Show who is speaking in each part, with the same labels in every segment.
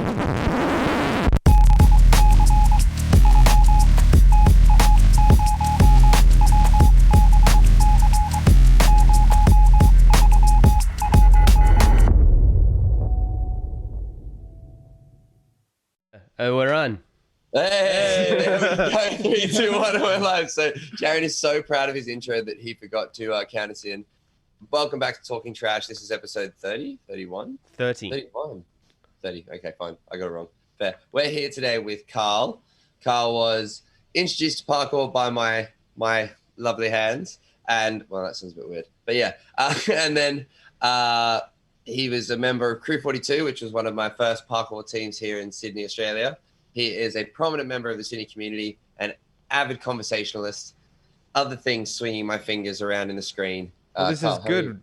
Speaker 1: We're on.
Speaker 2: Hey, there we go. 3, 2, 1, we're live. So Jared is so proud of his intro that he forgot to count us in. Welcome back to Talking Trash. This is episode 30, 31?
Speaker 1: 30.
Speaker 2: 31. 30. Okay, fine. I got it wrong. Fair. We're here today with Carl. Carl was introduced to parkour by my lovely hands. And, well, that sounds a bit weird. But yeah. And then he was a member of Crew 42, which was one of my first parkour teams here in Sydney, Australia. He is a prominent member of the Sydney community, an avid conversationalist, other things swinging my fingers around in the screen.
Speaker 1: Well, this Carl, is good.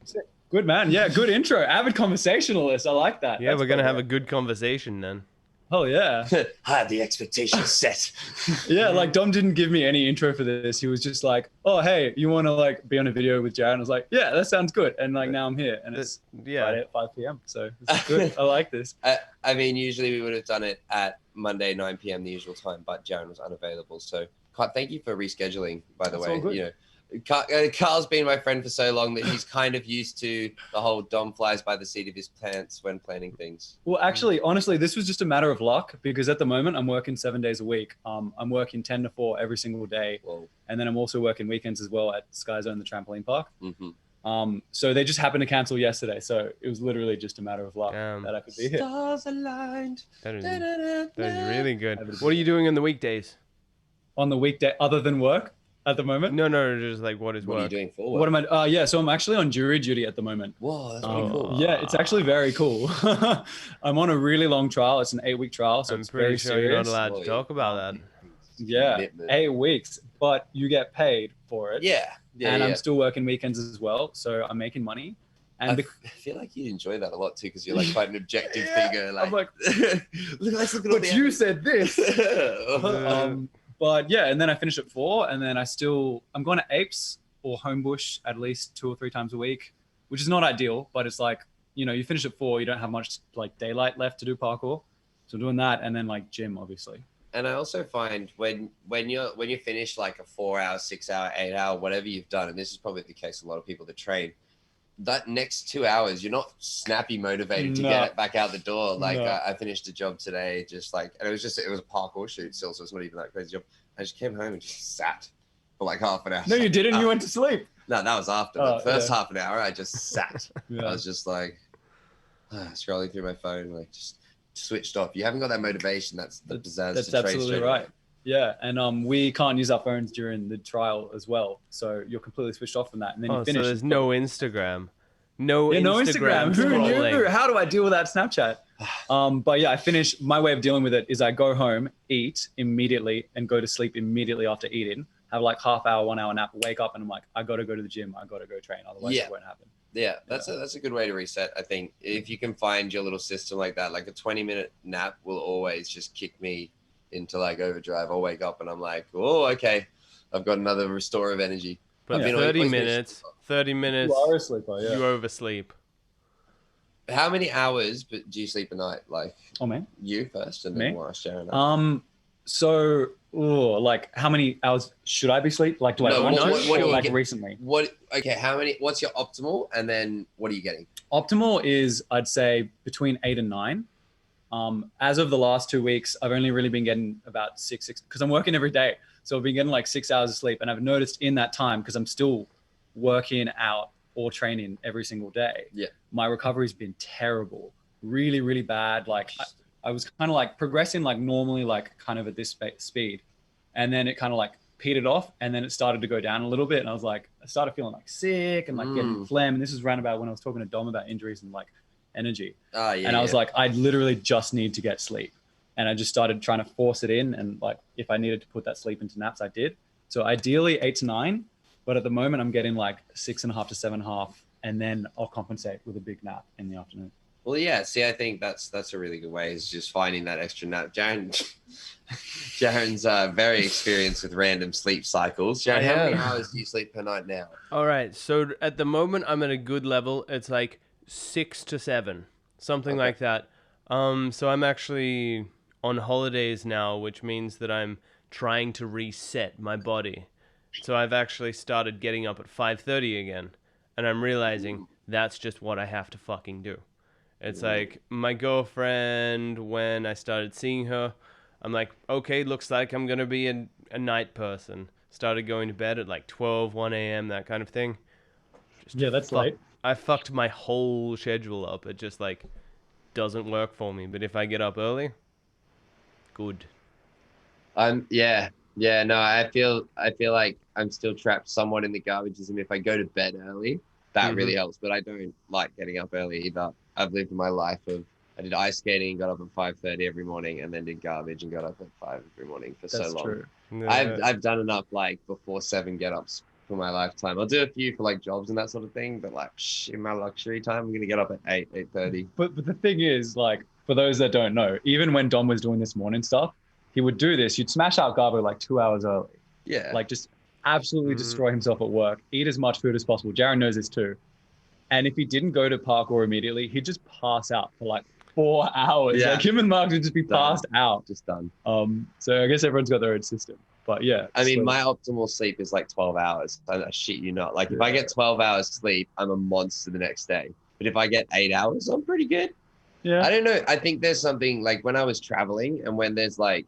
Speaker 3: Good, man. Yeah, good intro. Avid conversationalist. I like that.
Speaker 1: Yeah, we're going to have a good conversation then.
Speaker 3: Oh, yeah.
Speaker 2: I had the expectations set.
Speaker 3: Yeah, like Dom didn't give me any intro for this. He was just like, oh, hey, you want to like be on a video with Jared? And I was like, yeah, that sounds good. And like now I'm here and it's Friday at 5 p.m. So this is good. I like this.
Speaker 2: I mean, usually we would have done it at Monday, 9 p.m. the usual time, but Jared was unavailable. So thank you for rescheduling, by the way. You know, Carl's been my friend for so long that he's kind of used to the whole Dom flies by the seat of his pants when planning things.
Speaker 3: Well, actually, honestly, this was just a matter of luck because at the moment I'm working 7 days a week. I'm working 10 to 4 every single day.
Speaker 2: Whoa.
Speaker 3: And then I'm also working weekends as well at Sky Zone, the trampoline park.
Speaker 2: Mm-hmm.
Speaker 3: So they just happened to cancel yesterday. So it was literally just a matter of luck that I could be here.
Speaker 2: Stars aligned.
Speaker 1: That is really good. What are you doing on the weekdays?
Speaker 3: On the weekday, other than work? At the moment?
Speaker 1: No, just like what is work?
Speaker 2: What are you doing for work?
Speaker 3: What am I? Yeah, so I'm actually on jury duty at the moment.
Speaker 2: Whoa, that's really cool.
Speaker 3: Yeah, it's actually very cool. I'm on a really long trial. It's an 8-week trial, so it's very serious.
Speaker 1: You're not allowed to talk about that.
Speaker 3: Yeah, commitment. 8 weeks, but you get paid for it.
Speaker 2: Yeah.
Speaker 3: And I'm still working weekends as well, so I'm making money. And
Speaker 2: I feel like you enjoy that a lot too, because you're like quite an objective figure. Like,
Speaker 3: I'm like,
Speaker 2: let's look at all
Speaker 3: but you said this. But yeah, and then I finish at 4, and then I'm going to Apes or Homebush at least 2 or 3 times a week, which is not ideal, but it's like, you know, you finish at 4, you don't have much like daylight left to do parkour. So I'm doing that, and then like gym, obviously.
Speaker 2: And I also find when you finish like a 4-hour, 6-hour, 8-hour, whatever you've done, and this is probably the case of a lot of people that train, that next 2 hours, you're not snappy motivated to get it back out the door. Like I finished a job today, just like, and it was a parkour shoot still, so it's not even that crazy job. I just came home and just sat for like half an hour.
Speaker 3: No, you didn't. You went to sleep.
Speaker 2: No, that was after. The first half an hour, I just sat. I was just like scrolling through my phone, like just switched off. You haven't got that motivation. That's the pizzazz.
Speaker 3: That's absolutely right. Yeah, and we can't use our phones during the trial as well, so you're completely switched off from that. And then you finish.
Speaker 1: So there's no Instagram. No
Speaker 3: Instagram. Who knew? How do I deal with that Snapchat? But yeah, I finish. My way of dealing with it is I go home, eat immediately, and go to sleep immediately after eating. Have like half-hour, 1-hour nap. Wake up and I'm like, I got to go to the gym. I got to go train. Otherwise, it won't happen.
Speaker 2: Yeah, that's a good way to reset. I think if you can find your little system like that, like a 20-minute nap will always just kick me into like overdrive. I'll wake up and I'm like, oh, okay, I've got another restore of energy.
Speaker 1: But 30 minutes,
Speaker 3: you are a sleeper,
Speaker 1: you oversleep.
Speaker 2: How many hours do you sleep a night? Like,
Speaker 3: man,
Speaker 2: you first, and then we'll ask Sharon.
Speaker 3: So, like, how many hours should I be sleep? Like, do I want to? Like recently?
Speaker 2: Okay, how many? What's your optimal, and then what are you getting?
Speaker 3: Optimal is, I'd say, between 8 and 9. As of the last 2 weeks, I've only really been getting about 6 because I'm working every day. So I've been getting like 6 hours of sleep. And I've noticed in that time, because I'm still working out or training every single day, my recovery's been terrible, really, really bad. Like I was kind of like progressing like normally, like kind of at this speed. And then it kind of like petered off, and then it started to go down a little bit. And I was like, I started feeling like sick and like getting phlegm. And this is round about when I was talking to Dom about injuries and like energy. And I was like, I literally just need to get sleep. And I just started trying to force it in. And like, if I needed to put that sleep into naps, I did. So ideally 8 to 9, but at the moment I'm getting like 6.5 to 7.5. And then I'll compensate with a big nap in the afternoon.
Speaker 2: Well, yeah. See, I think that's a really good way, is just finding that extra nap. Jaren's very experienced with random sleep cycles. Jaren, how many hours do you sleep per night now?
Speaker 1: All right. So at the moment I'm at a good level. It's like 6 to 7, something like that. So I'm actually on holidays now, which means that I'm trying to reset my body. So I've actually started getting up at 5:30 again, and I'm realizing that's just what I have to fucking do. It's like my girlfriend, when I started seeing her, I'm like, okay, looks like I'm going to be a night person. Started going to bed at like 12, 1 a.m., that kind of thing.
Speaker 3: Yeah, that's late.
Speaker 1: I fucked my whole schedule up. It just like doesn't work for me. But if I get up early, good.
Speaker 2: Yeah, no, I feel like I'm still trapped somewhat in the garbageism. If I go to bed early, that really helps. But I don't like getting up early either. I've lived my life of I did ice skating, got up at 5:30 every morning, and then did garbage and got up at 5 every morning for so long.
Speaker 3: True.
Speaker 2: I've done enough like before 7 get ups for my lifetime. I'll do a few for like jobs and that sort of thing, but like in my luxury time, I'm gonna get up at 8:30.
Speaker 3: But the thing is, like, for those that don't know, even when Dom was doing this morning stuff, he would do this. You'd smash out Garbo like 2 hours early.
Speaker 2: Yeah.
Speaker 3: Like just absolutely destroy himself at work. Eat as much food as possible. Jaron knows this too. And if he didn't go to parkour immediately, he'd just pass out for like 4 hours.
Speaker 2: Yeah.
Speaker 3: Like him and Mark would just be passed out.
Speaker 2: Just done.
Speaker 3: So I guess everyone's got their own system. But yeah.
Speaker 2: I mean, my optimal sleep is like 12 hours. I shit you not. Like if I get 12 hours sleep, I'm a monster the next day. But if I get 8 hours, I'm pretty good.
Speaker 3: Yeah.
Speaker 2: I don't know. I think there's something like when I was traveling and when there's like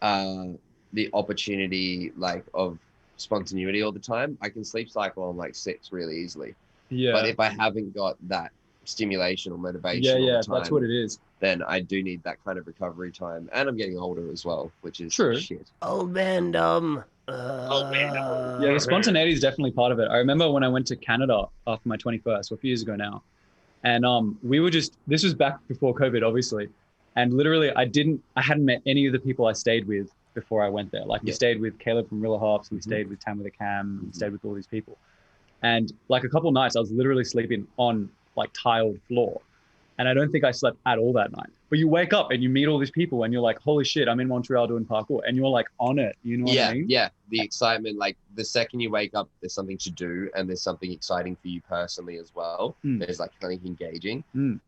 Speaker 2: the opportunity like of spontaneity all the time, I can sleep cycle on like 6 really easily.
Speaker 3: Yeah.
Speaker 2: But if I haven't got that stimulation or motivation
Speaker 3: yeah,
Speaker 2: all the time,
Speaker 3: that's what it is.
Speaker 2: then I do need that kind of recovery time. And I'm getting older as well, which is
Speaker 3: True.
Speaker 2: shit.
Speaker 1: Old man dumb.
Speaker 3: Yeah, the spontaneity is definitely part of it. I remember when I went to Canada after my 21st, a few years ago now, and we were just, this was back before COVID, obviously, and literally I hadn't met any of the people I stayed with before I went there. Like we stayed with Caleb from Rilla Hops, we stayed with Tam with a Cam, we stayed with all these people. And like a couple of nights, I was literally sleeping on like tiled floor. And I don't think I slept at all that night. But you wake up and you meet all these people and you're like, holy shit, I'm in Montreal doing parkour. And you're like on it. You know what I mean?
Speaker 2: Yeah. The excitement, like the second you wake up, there's something to do and there's something exciting for you personally as well. There's like kind of engaging. And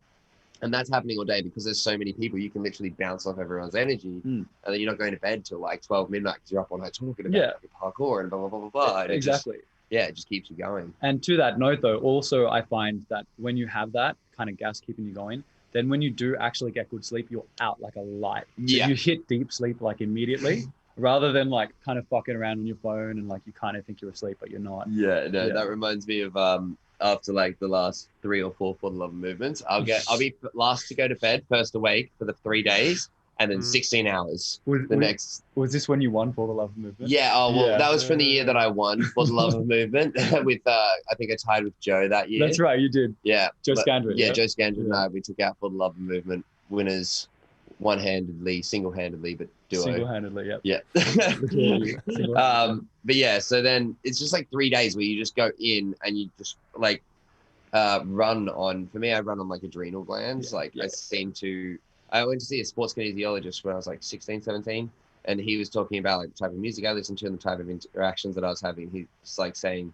Speaker 2: that's happening all day because there's so many people. You can literally bounce off everyone's energy. And then you're not going to bed till like 12 midnight because you're up all night talking about your parkour and blah, blah, blah, blah, blah. And
Speaker 3: exactly.
Speaker 2: It just keeps you going. And
Speaker 3: to that note, though, also I find that when you have that kind of gas keeping you going, then when you do actually get good sleep, you're out like a light.
Speaker 2: Yeah.
Speaker 3: So you hit deep sleep like immediately, rather than like kind of fucking around on your phone and like you kind of think you're asleep, but you're not.
Speaker 2: Yeah, no, that reminds me of after like the last 3 or 4 For the Love of Movements, I'll be last to go to bed, first awake for the 3 days. And then 16 hours next.
Speaker 3: Was this when you won For the Love of Movement?
Speaker 2: Yeah. Oh, well, that was from the year that I won For the Love of Movement with, I think I tied with Joe that year.
Speaker 3: That's right. You did.
Speaker 2: Yeah.
Speaker 3: Joe Scandrick.
Speaker 2: Yeah. Joe Scandrick and I, we took out For the Love of Movement winners one-handedly, single-handedly, but duo.
Speaker 3: Single-handedly,
Speaker 2: yeah. But yeah, so then it's just like 3 days where you just go in and you just like run on, for me, I run on like adrenal glands. I went to see a sports kinesiologist when I was like 16, 17, and he was talking about like the type of music I listened to and the type of interactions that I was having. He's like saying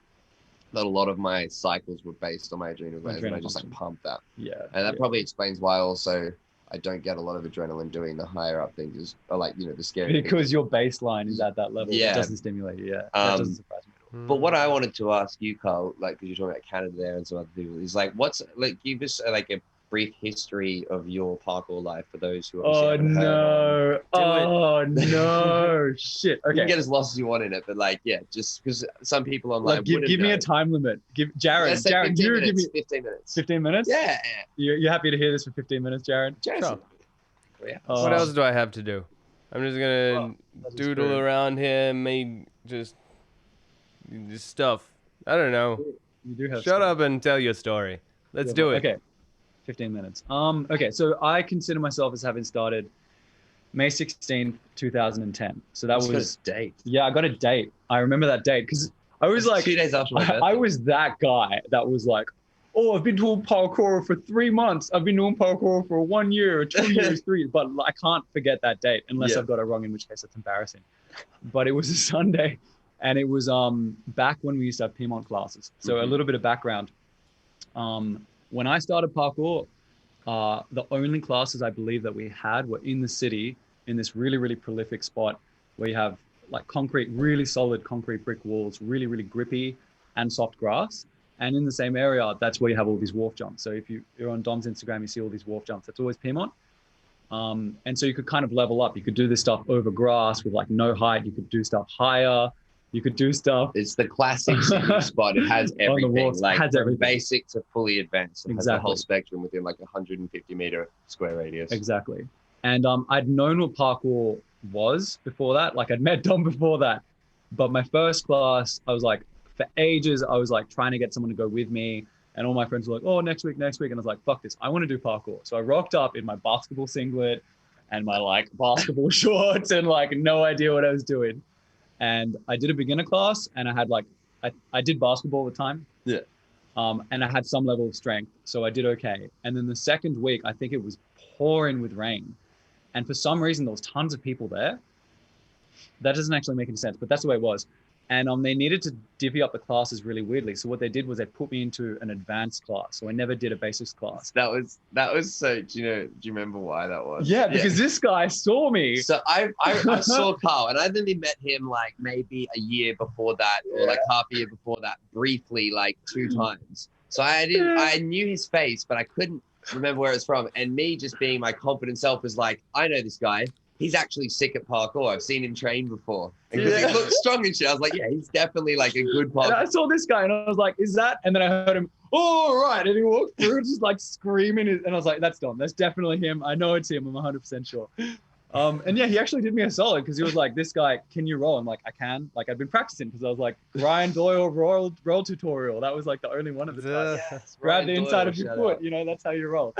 Speaker 2: that a lot of my cycles were based on my adrenal glands, and I just like pumped that.
Speaker 3: Yeah.
Speaker 2: And that probably explains why also I don't get a lot of adrenaline doing the higher up things, or like, you know, the scary
Speaker 3: because
Speaker 2: things.
Speaker 3: your baseline is at that level.
Speaker 2: Yeah.
Speaker 3: It doesn't stimulate you. Yeah. That doesn't surprise me at all.
Speaker 2: But what I wanted to ask you, Carl, like, because you're talking about Canada there and some other people, is like, what's like, give us like a brief history of your parkour life for those who haven't heard
Speaker 3: no shit. Okay,
Speaker 2: you can get as lost as you want in it, but like, yeah, just because some people online
Speaker 3: like, give me a time limit. Give Jared, you give me
Speaker 2: 15 minutes.
Speaker 3: 15 minutes.
Speaker 2: Yeah.
Speaker 3: You're happy to hear this for 15 minutes, Jared?
Speaker 1: Sure. What else do I have to do? I'm just gonna doodle around here, make just stuff. I don't know.
Speaker 3: You do have.
Speaker 1: Shut up and tell your story. Let's do it.
Speaker 3: Okay. 15 minutes. Okay, so I consider myself as having started May 16th, 2010. So that was
Speaker 2: a date.
Speaker 3: Yeah, I got a date. I remember that date because I was like
Speaker 2: 2 days after my birthday.
Speaker 3: I was that guy that was like, oh, I've been doing parkour for 3 months. I've been doing parkour for 1 year, or 2 years, 3. But I can't forget that date unless I've got it wrong, in which case it's embarrassing. But it was a Sunday, and it was back when we used to have Piedmont classes. So a little bit of background. When I started parkour, The only classes I believe that we had were in the city, in this really, really prolific spot where you have like concrete, really solid concrete brick walls, really, really grippy and soft grass. And in the same area, that's where you have all these wharf jumps. So if you're on Dom's Instagram, you see all these wharf jumps. That's always Piedmont. And so you could kind of level up. You could do this stuff over grass with like no height. You could do stuff higher. You could do stuff.
Speaker 2: It's the classic city spot. It has everything, like
Speaker 3: has
Speaker 2: from
Speaker 3: everything.
Speaker 2: basic to fully advanced. It has the
Speaker 3: Exactly.
Speaker 2: whole spectrum within like a 150-meter square radius.
Speaker 3: Exactly. And I'd known what parkour was before that. Like I'd met Dom before that. But my first class, I was like, for ages, I was like trying to get someone to go with me. And all my friends were like, oh, next week. And I was like, fuck this. I want to do parkour. So I rocked up in my basketball singlet and my like basketball shorts and like no idea what I was doing. And I did a beginner class and I had like, I did basketball at the time.
Speaker 2: Yeah.
Speaker 3: And I had some level of strength. So I did okay. And then the second week, I think it was pouring with rain. And for some reason, there was tons of people there. That doesn't actually make any sense, but that's the way it was. And they needed to divvy up the classes really weirdly. So what they did was they put me into an advanced class. So I never did a basics class.
Speaker 2: That was so. Do you remember why that was?
Speaker 3: Yeah, because this guy saw me.
Speaker 2: So I saw Carl, and I'd only met him like maybe a year before that, or like half a year before that, briefly, like 2 times. So I knew his face, but I couldn't remember where it's from. And me just being my confident self was like, I know this guy. He's actually sick at parkour. I've seen him train before. Because he looks strong and shit. I was like, yeah, he's definitely like a good parkour.
Speaker 3: And I saw this guy and I was like, is that? And then I heard him, oh, right. And he walked through just like screaming. And I was like, that's Dom. That's definitely him. I know it's him. I'm 100% sure. And yeah, he actually did me a solid because he was like, this guy, can you roll? I'm like, I can. Like, I've been practicing because I was like, Ryan Doyle roll tutorial. That was like the only one of the time.
Speaker 2: Yes,
Speaker 3: Grab the
Speaker 2: Ryan
Speaker 3: inside
Speaker 2: Doyle,
Speaker 3: of your
Speaker 2: shout
Speaker 3: foot.
Speaker 2: out.
Speaker 3: You know, that's how you roll.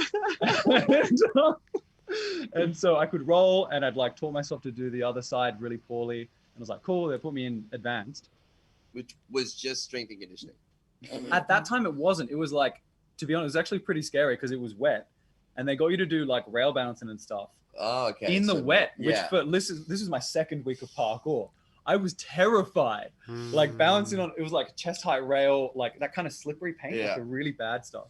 Speaker 3: And so I could roll and I'd like taught myself to do the other side really poorly. And I was like, cool, they put me in advanced.
Speaker 2: Which was just strength and conditioning.
Speaker 3: At that time, it wasn't. It was like, to be honest, it was actually pretty scary because it was wet. And they got you to do like rail bouncing and stuff
Speaker 2: Oh, okay.
Speaker 3: in the wet, which
Speaker 2: yeah.
Speaker 3: for this is my second week of parkour. I was terrified. Like balancing on, it was like chest height rail, like that kind of slippery paint, like the really bad stuff.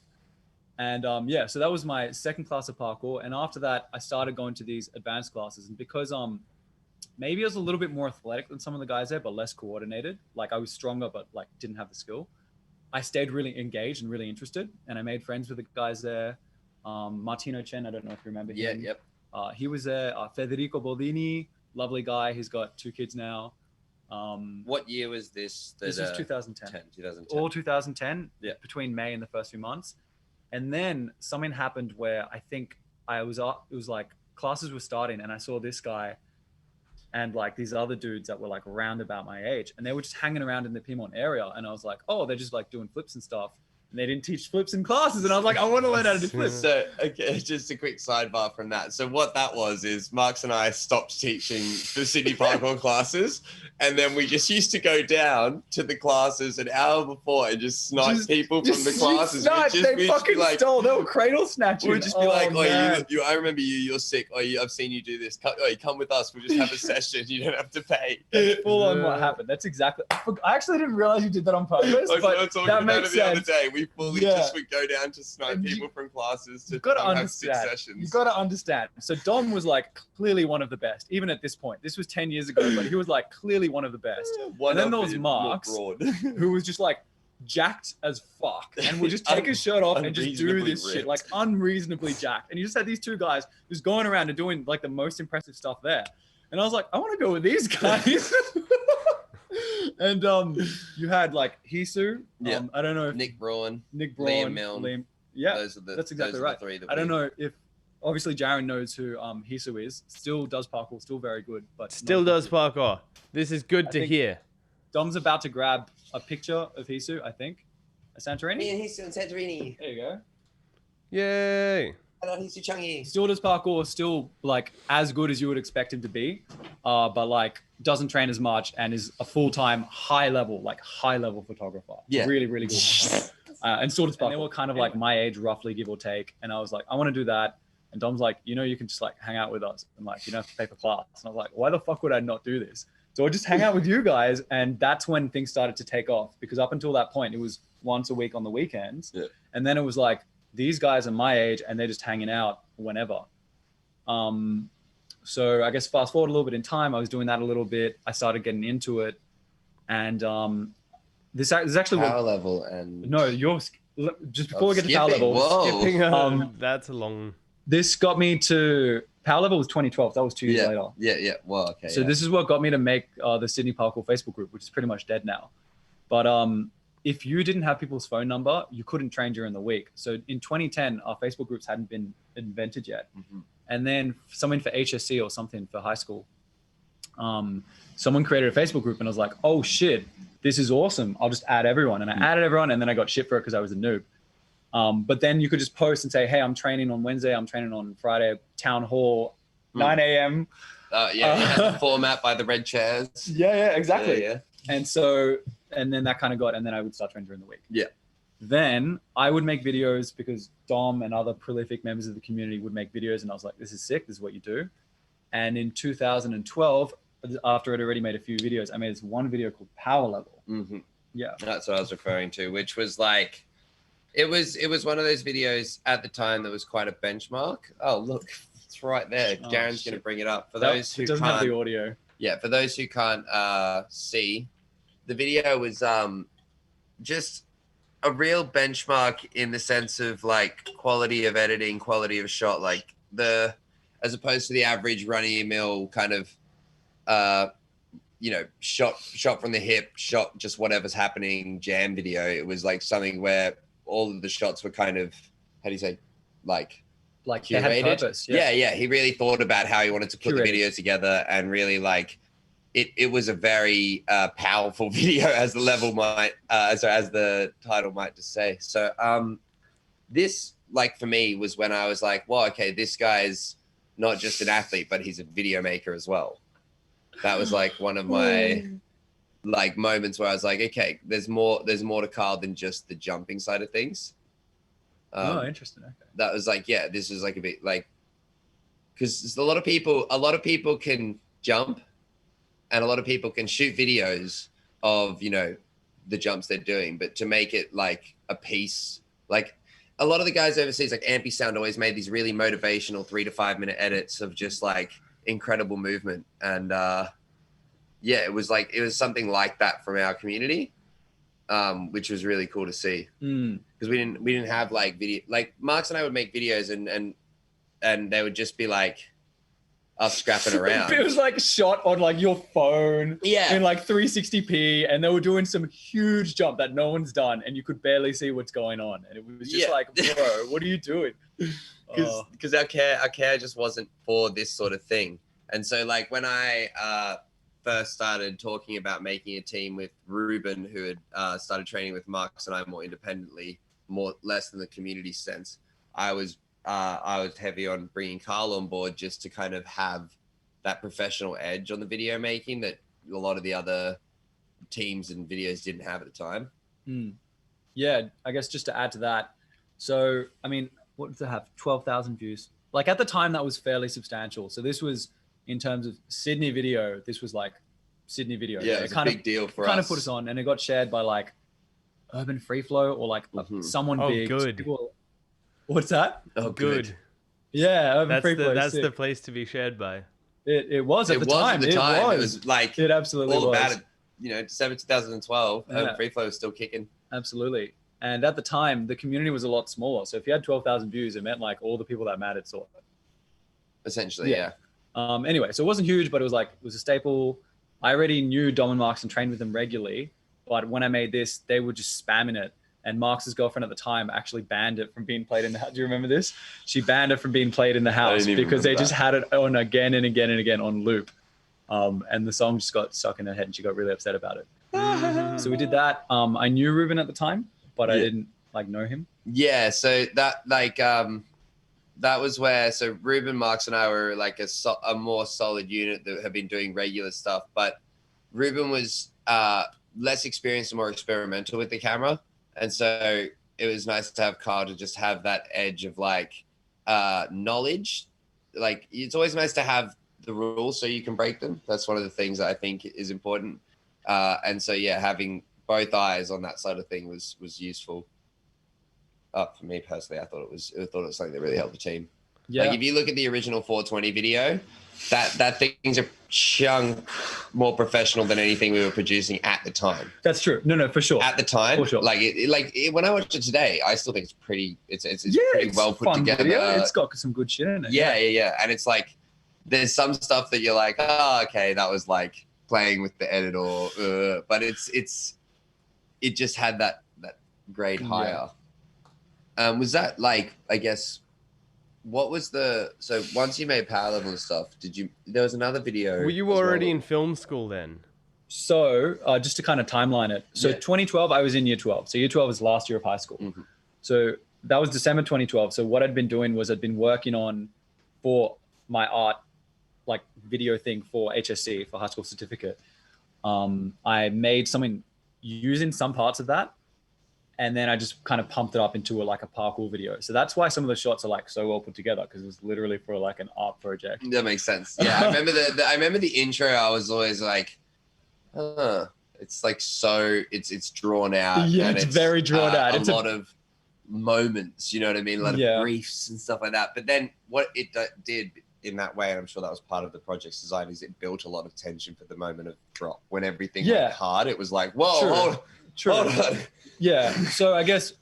Speaker 3: And yeah, so that was my second class of parkour. And after that, I started going to these advanced classes. And because maybe I was a little bit more athletic than some of the guys there, but less coordinated. Like I was stronger, but like didn't have the skill. I stayed really engaged and really interested. And I made friends with the guys there. Martino Chen, I don't know if you remember him.
Speaker 2: Yeah, yep.
Speaker 3: He was there. Federico Boldini, lovely guy. He's got 2 kids now.
Speaker 2: What year was this?
Speaker 3: This was 2010.
Speaker 2: 2010.
Speaker 3: All 2010,
Speaker 2: Yeah.
Speaker 3: between May and the first few months. And then something happened where I think it was like classes were starting and I saw this guy and like these other dudes that were like around about my age and they were just hanging around in the Piedmont area. And I was like, oh, they're just like doing flips and stuff. And they didn't teach flips in classes. And I was like, I want to learn how to do flips.
Speaker 2: So, okay, just a quick sidebar from that. So what that was is Marks and I stopped teaching the city parkour classes. And then we just used to go down to the classes an hour before and just snipe people from the classes.
Speaker 3: They fucking stole. They were cradle snatching.
Speaker 2: We'd just be like, oh, I remember you're sick. Oh, I've seen you do this. Come with us. We'll just have a session. You don't have to pay.
Speaker 3: That's full on what happened. That's exactly. I actually didn't realize you did that on purpose. But that makes sense.
Speaker 2: The other day. We fully just would go down to snipe people from classes to have 6 sessions.
Speaker 3: You got to understand. So Dom was like clearly one of the best, even at this point. This was 10 years ago, but he was like clearly one of the best. And then there was Marks, who was just like jacked as fuck and would just take his shirt off and just do this shit, like unreasonably jacked. And you just had these 2 guys just going around and doing like the most impressive stuff there. And I was like, I want to go with these guys. And you had like Hisu. I don't know if
Speaker 2: Nick Braun,
Speaker 3: Liam
Speaker 2: Milne.
Speaker 3: Yeah,
Speaker 2: that's
Speaker 3: exactly right. I don't know if obviously Jaron knows who Hisu is. Still does parkour, still very good, but
Speaker 1: still does parkour. This is good to hear.
Speaker 3: Dom's about to grab a picture of Hisu, I think. A Santorini?
Speaker 2: Me and Hisu in Santorini.
Speaker 3: There you go.
Speaker 1: Yay.
Speaker 2: Hello, Hisu Changi.
Speaker 3: Still does parkour, still like as good as you would expect him to be, but like doesn't train as much and is a full-time high level photographer.
Speaker 2: Yeah.
Speaker 3: Really, really good. And still does parkour. And they were kind of like my age, roughly, give or take. And I was like, I want to do that. And Dom's like, you can just like hang out with us and like, you don't have to pay for class. And I was like, why the fuck would I not do this? So I just hang out with you guys. And that's when things started to take off because up until that point, it was once a week on the weekends.
Speaker 2: Yeah.
Speaker 3: And then it was like these guys are my age and they're just hanging out whenever. So I guess fast forward a little bit in time, I was doing that a little bit. I started getting into it, and this is actually
Speaker 2: Power level and
Speaker 3: no, just before we get to power level.
Speaker 2: Whoa.
Speaker 1: Skipping, that's a long.
Speaker 3: This got me to power level was 2012. That was 2 years later.
Speaker 2: Yeah. Well, okay.
Speaker 3: So this is what got me to make the Sydney Parkour Facebook group, which is pretty much dead now. But if you didn't have people's phone number, you couldn't train during the week. So in 2010, our Facebook groups hadn't been invented yet.
Speaker 2: Mm-hmm.
Speaker 3: And then something for HSC or something for high school, someone created a Facebook group, and I was like, oh shit, this is awesome. I'll just add everyone. And I added everyone, and then I got shit for it because I was a noob. But then you could just post and say, hey, I'm training on Wednesday. I'm training on Friday, town hall, 9 a.m.
Speaker 2: The format by the red chairs.
Speaker 3: Yeah, exactly.
Speaker 2: Yeah.
Speaker 3: And so, and then that kind of got, and then I would start training during the week.
Speaker 2: Yeah.
Speaker 3: Then I would make videos because Dom and other prolific members of the community would make videos, and I was like, this is sick. This is what you do. And in 2012, after I'd already made a few videos, I made this one video called Power Level.
Speaker 2: Mm-hmm.
Speaker 3: Yeah.
Speaker 2: That's what I was referring to, which was like, it was one of those videos at the time that was quite a benchmark. Oh, look, it's right there. Darren's going to bring it up. For those who
Speaker 3: doesn't have the audio.
Speaker 2: Yeah, for those who can't see, the video was just a real benchmark in the sense of like quality of editing, quality of shot, like as opposed to the average run-of-the-mill kind of shot from the hip, shot just whatever's happening jam video. It was like something where all of the shots were kind of, how do you say, like
Speaker 3: they had purpose.
Speaker 2: Yeah. He really thought about how he wanted to put the video together, and really like it was a very powerful video, as the level might as the title might just say. So this, like, for me was when I was like, well, okay, this guy's not just an athlete, but he's a video maker as well. That was like one of my like moments where I was like, okay, there's more to Carl than just the jumping side of things.
Speaker 3: Interesting. Okay.
Speaker 2: That was like, yeah, this is like a bit like, because a lot of people can jump, and a lot of people can shoot videos of, the jumps they're doing, but to make it like a piece, like a lot of the guys overseas, like Ampy Sound, always made these really motivational 3 to 5 minute edits of just like incredible movement. And it was something like that from our community, which was really cool to see, because we didn't have like video, like Marks and I would make videos and they would just be like us scrapping around.
Speaker 3: It was like shot on like your phone,
Speaker 2: in
Speaker 3: like 360p, and they were doing some huge jump that no one's done, and you could barely see what's going on, and it was just like, bro, what are you doing?
Speaker 2: Because our care just wasn't for this sort of thing. And so like when I first started talking about making a team with Ruben, who had started training with Marks and I more independently, less than the community sense, I was heavy on bringing Carl on board just to kind of have that professional edge on the video making that a lot of the other teams and videos didn't have at the time.
Speaker 3: Yeah, I guess just to add to that. So, I mean, what did it have? 12,000 views. Like at the time, that was fairly substantial. So this was, in terms of Sydney video, this was like Sydney video.
Speaker 2: Yeah, it's a big deal for us.
Speaker 3: Kind of put us on, and it got shared by like Urban Free Flow or like someone big.
Speaker 1: Good.
Speaker 3: People, what's that?
Speaker 2: Oh, good.
Speaker 3: Yeah, Urban Free Flow.
Speaker 1: That's the place to be shared by.
Speaker 3: It was at the time.
Speaker 2: It was like
Speaker 3: it absolutely
Speaker 2: all
Speaker 3: was.
Speaker 2: about it. December 2012, Urban Free Flow was still kicking.
Speaker 3: Absolutely. And at the time, the community was a lot smaller. So if you had 12,000 views, it meant like all the people that mattered saw it.
Speaker 2: Essentially, yeah.
Speaker 3: Anyway, so it wasn't huge, but it was a staple. I already knew Dom and Marks and trained with them regularly. But when I made this, they were just spamming it. And Marks' girlfriend at the time actually banned it from being played in the house. Do you remember this? She banned it from being played in the house because they just had it on again and again and again on loop. And the song just got stuck in her head and she got really upset about it. So we did that. I knew Ruben at the time, but I didn't like know him.
Speaker 2: Yeah. So that like, that was where, so Ruben, Marks and I were like a more solid unit that have been doing regular stuff, but Ruben was less experienced and more experimental with the camera. And so it was nice to have Carl to just have that edge of like knowledge. Like it's always nice to have the rules so you can break them. That's one of the things that I think is important. And so, yeah, having both eyes on that side of thing was useful. for me personally, I thought it was something that really helped the team.
Speaker 3: Yeah.
Speaker 2: Like if you look at the original 420 video, that thing's a chunk more professional than anything we were producing at the time.
Speaker 3: That's true. No, for sure.
Speaker 2: At the time,
Speaker 3: for sure.
Speaker 2: When I watch it today, I still think it's pretty. It's
Speaker 3: yeah,
Speaker 2: pretty
Speaker 3: it's
Speaker 2: well put
Speaker 3: fun
Speaker 2: together.
Speaker 3: Video. It's got some good shit in it.
Speaker 2: Yeah. And it's like there's some stuff that you're like, oh, okay, that was like playing with the edit but it just had that grade higher. Was that like, I guess, what was so once you made Power Level and stuff, there was another video.
Speaker 1: Were you already in film school then?
Speaker 3: So just to kind of timeline it. So 2012, I was in year 12. So year 12 was last year of high school.
Speaker 2: Mm-hmm.
Speaker 3: So that was December 2012. So what I'd been doing was I'd been working on for my art, like video thing for HSC, for high school certificate. I made something using some parts of that. And then I just kind of pumped it up into a parkour video. So that's why some of the shots are like so well put together, because it was literally for like an art project.
Speaker 2: That makes sense. Yeah, I remember I remember the intro. I was always like, it's like so it's drawn out.
Speaker 3: Yeah,
Speaker 2: and
Speaker 3: it's very drawn out.
Speaker 2: It's a lot of moments. You know what I mean? A lot of briefs and stuff like that. But then what it did in that way, and I'm sure that was part of the project's design, is it built a lot of tension for the moment of drop when everything went hard. It was like, whoa, hold on.
Speaker 3: Yeah. So I guess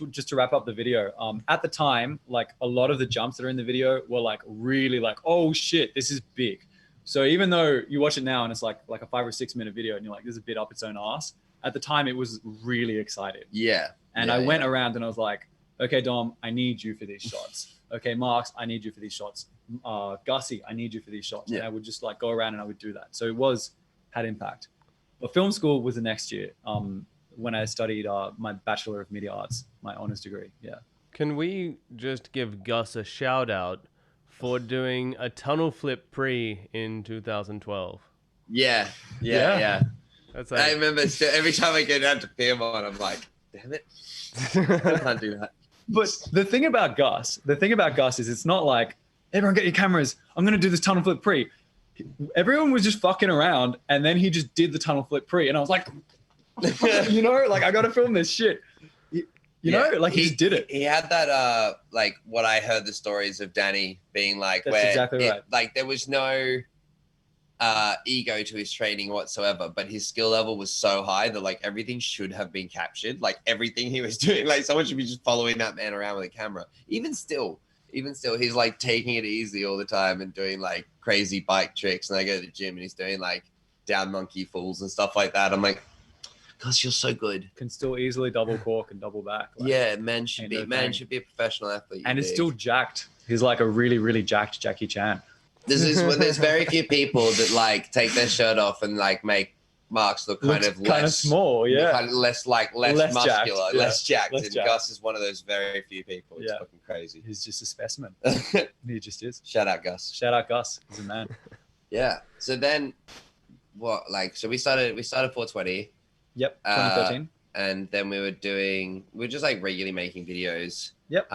Speaker 3: just to wrap up the video, at the time, like a lot of the jumps that are in the video were like really like, oh shit, this is big. So even though you watch it now and it's like a 5 or 6 minute video and you're like, this is a bit up its own ass, at the time it was really exciting.
Speaker 2: Yeah.
Speaker 3: And I went around and I was like, okay, Dom, I need you for these shots. Okay, Marks, I need you for these shots. Gussie, I need you for these shots. Yeah. And I would just like go around and I would do that. So it had impact. But film school was the next year. When I studied my Bachelor of Media Arts, my honors degree. Yeah.
Speaker 1: Can we just give Gus a shout out for doing a tunnel flip pre in 2012?
Speaker 2: Yeah.
Speaker 1: That's like...
Speaker 2: I remember every time I get down to Fairmont, I'm like, damn it, I can't do that.
Speaker 3: But the thing about Gus is it's not like, everyone get your cameras, I'm going to do this tunnel flip pre. Everyone was just fucking around, and then he just did the tunnel flip pre, and I was like, you know, like I got to film this shit. You know, like he just did it.
Speaker 2: He had that, like what I heard the stories of Danny being like,
Speaker 3: that's exactly right.
Speaker 2: Like there was no ego to his training whatsoever, but his skill level was so high that like everything should have been captured. Like everything he was doing, like someone should be just following that man around with a camera. Even still, he's like taking it easy all the time and doing like crazy bike tricks. And I go to the gym and he's doing like down monkey falls and stuff like that. I'm like, gosh, you're so good.
Speaker 3: Can still easily double cork and double back. Like,
Speaker 2: yeah, man should be a professional athlete.
Speaker 3: And it's still jacked. He's like a really, really jacked Jackie Chan.
Speaker 2: There's very few people that like take their shirt off and like make Marks look kind of
Speaker 3: small,
Speaker 2: kind of less muscular,
Speaker 3: jacked,
Speaker 2: less jacked.
Speaker 3: Less
Speaker 2: and
Speaker 3: jacked.
Speaker 2: Gus is one of those very few people. It's fucking crazy.
Speaker 3: He's just a specimen. He just is.
Speaker 2: Shout out Gus.
Speaker 3: He's a man.
Speaker 2: Yeah. So then, what? Like, so we started 420.
Speaker 3: Yep. 2013.
Speaker 2: And then we were just like regularly making videos.
Speaker 3: Yep.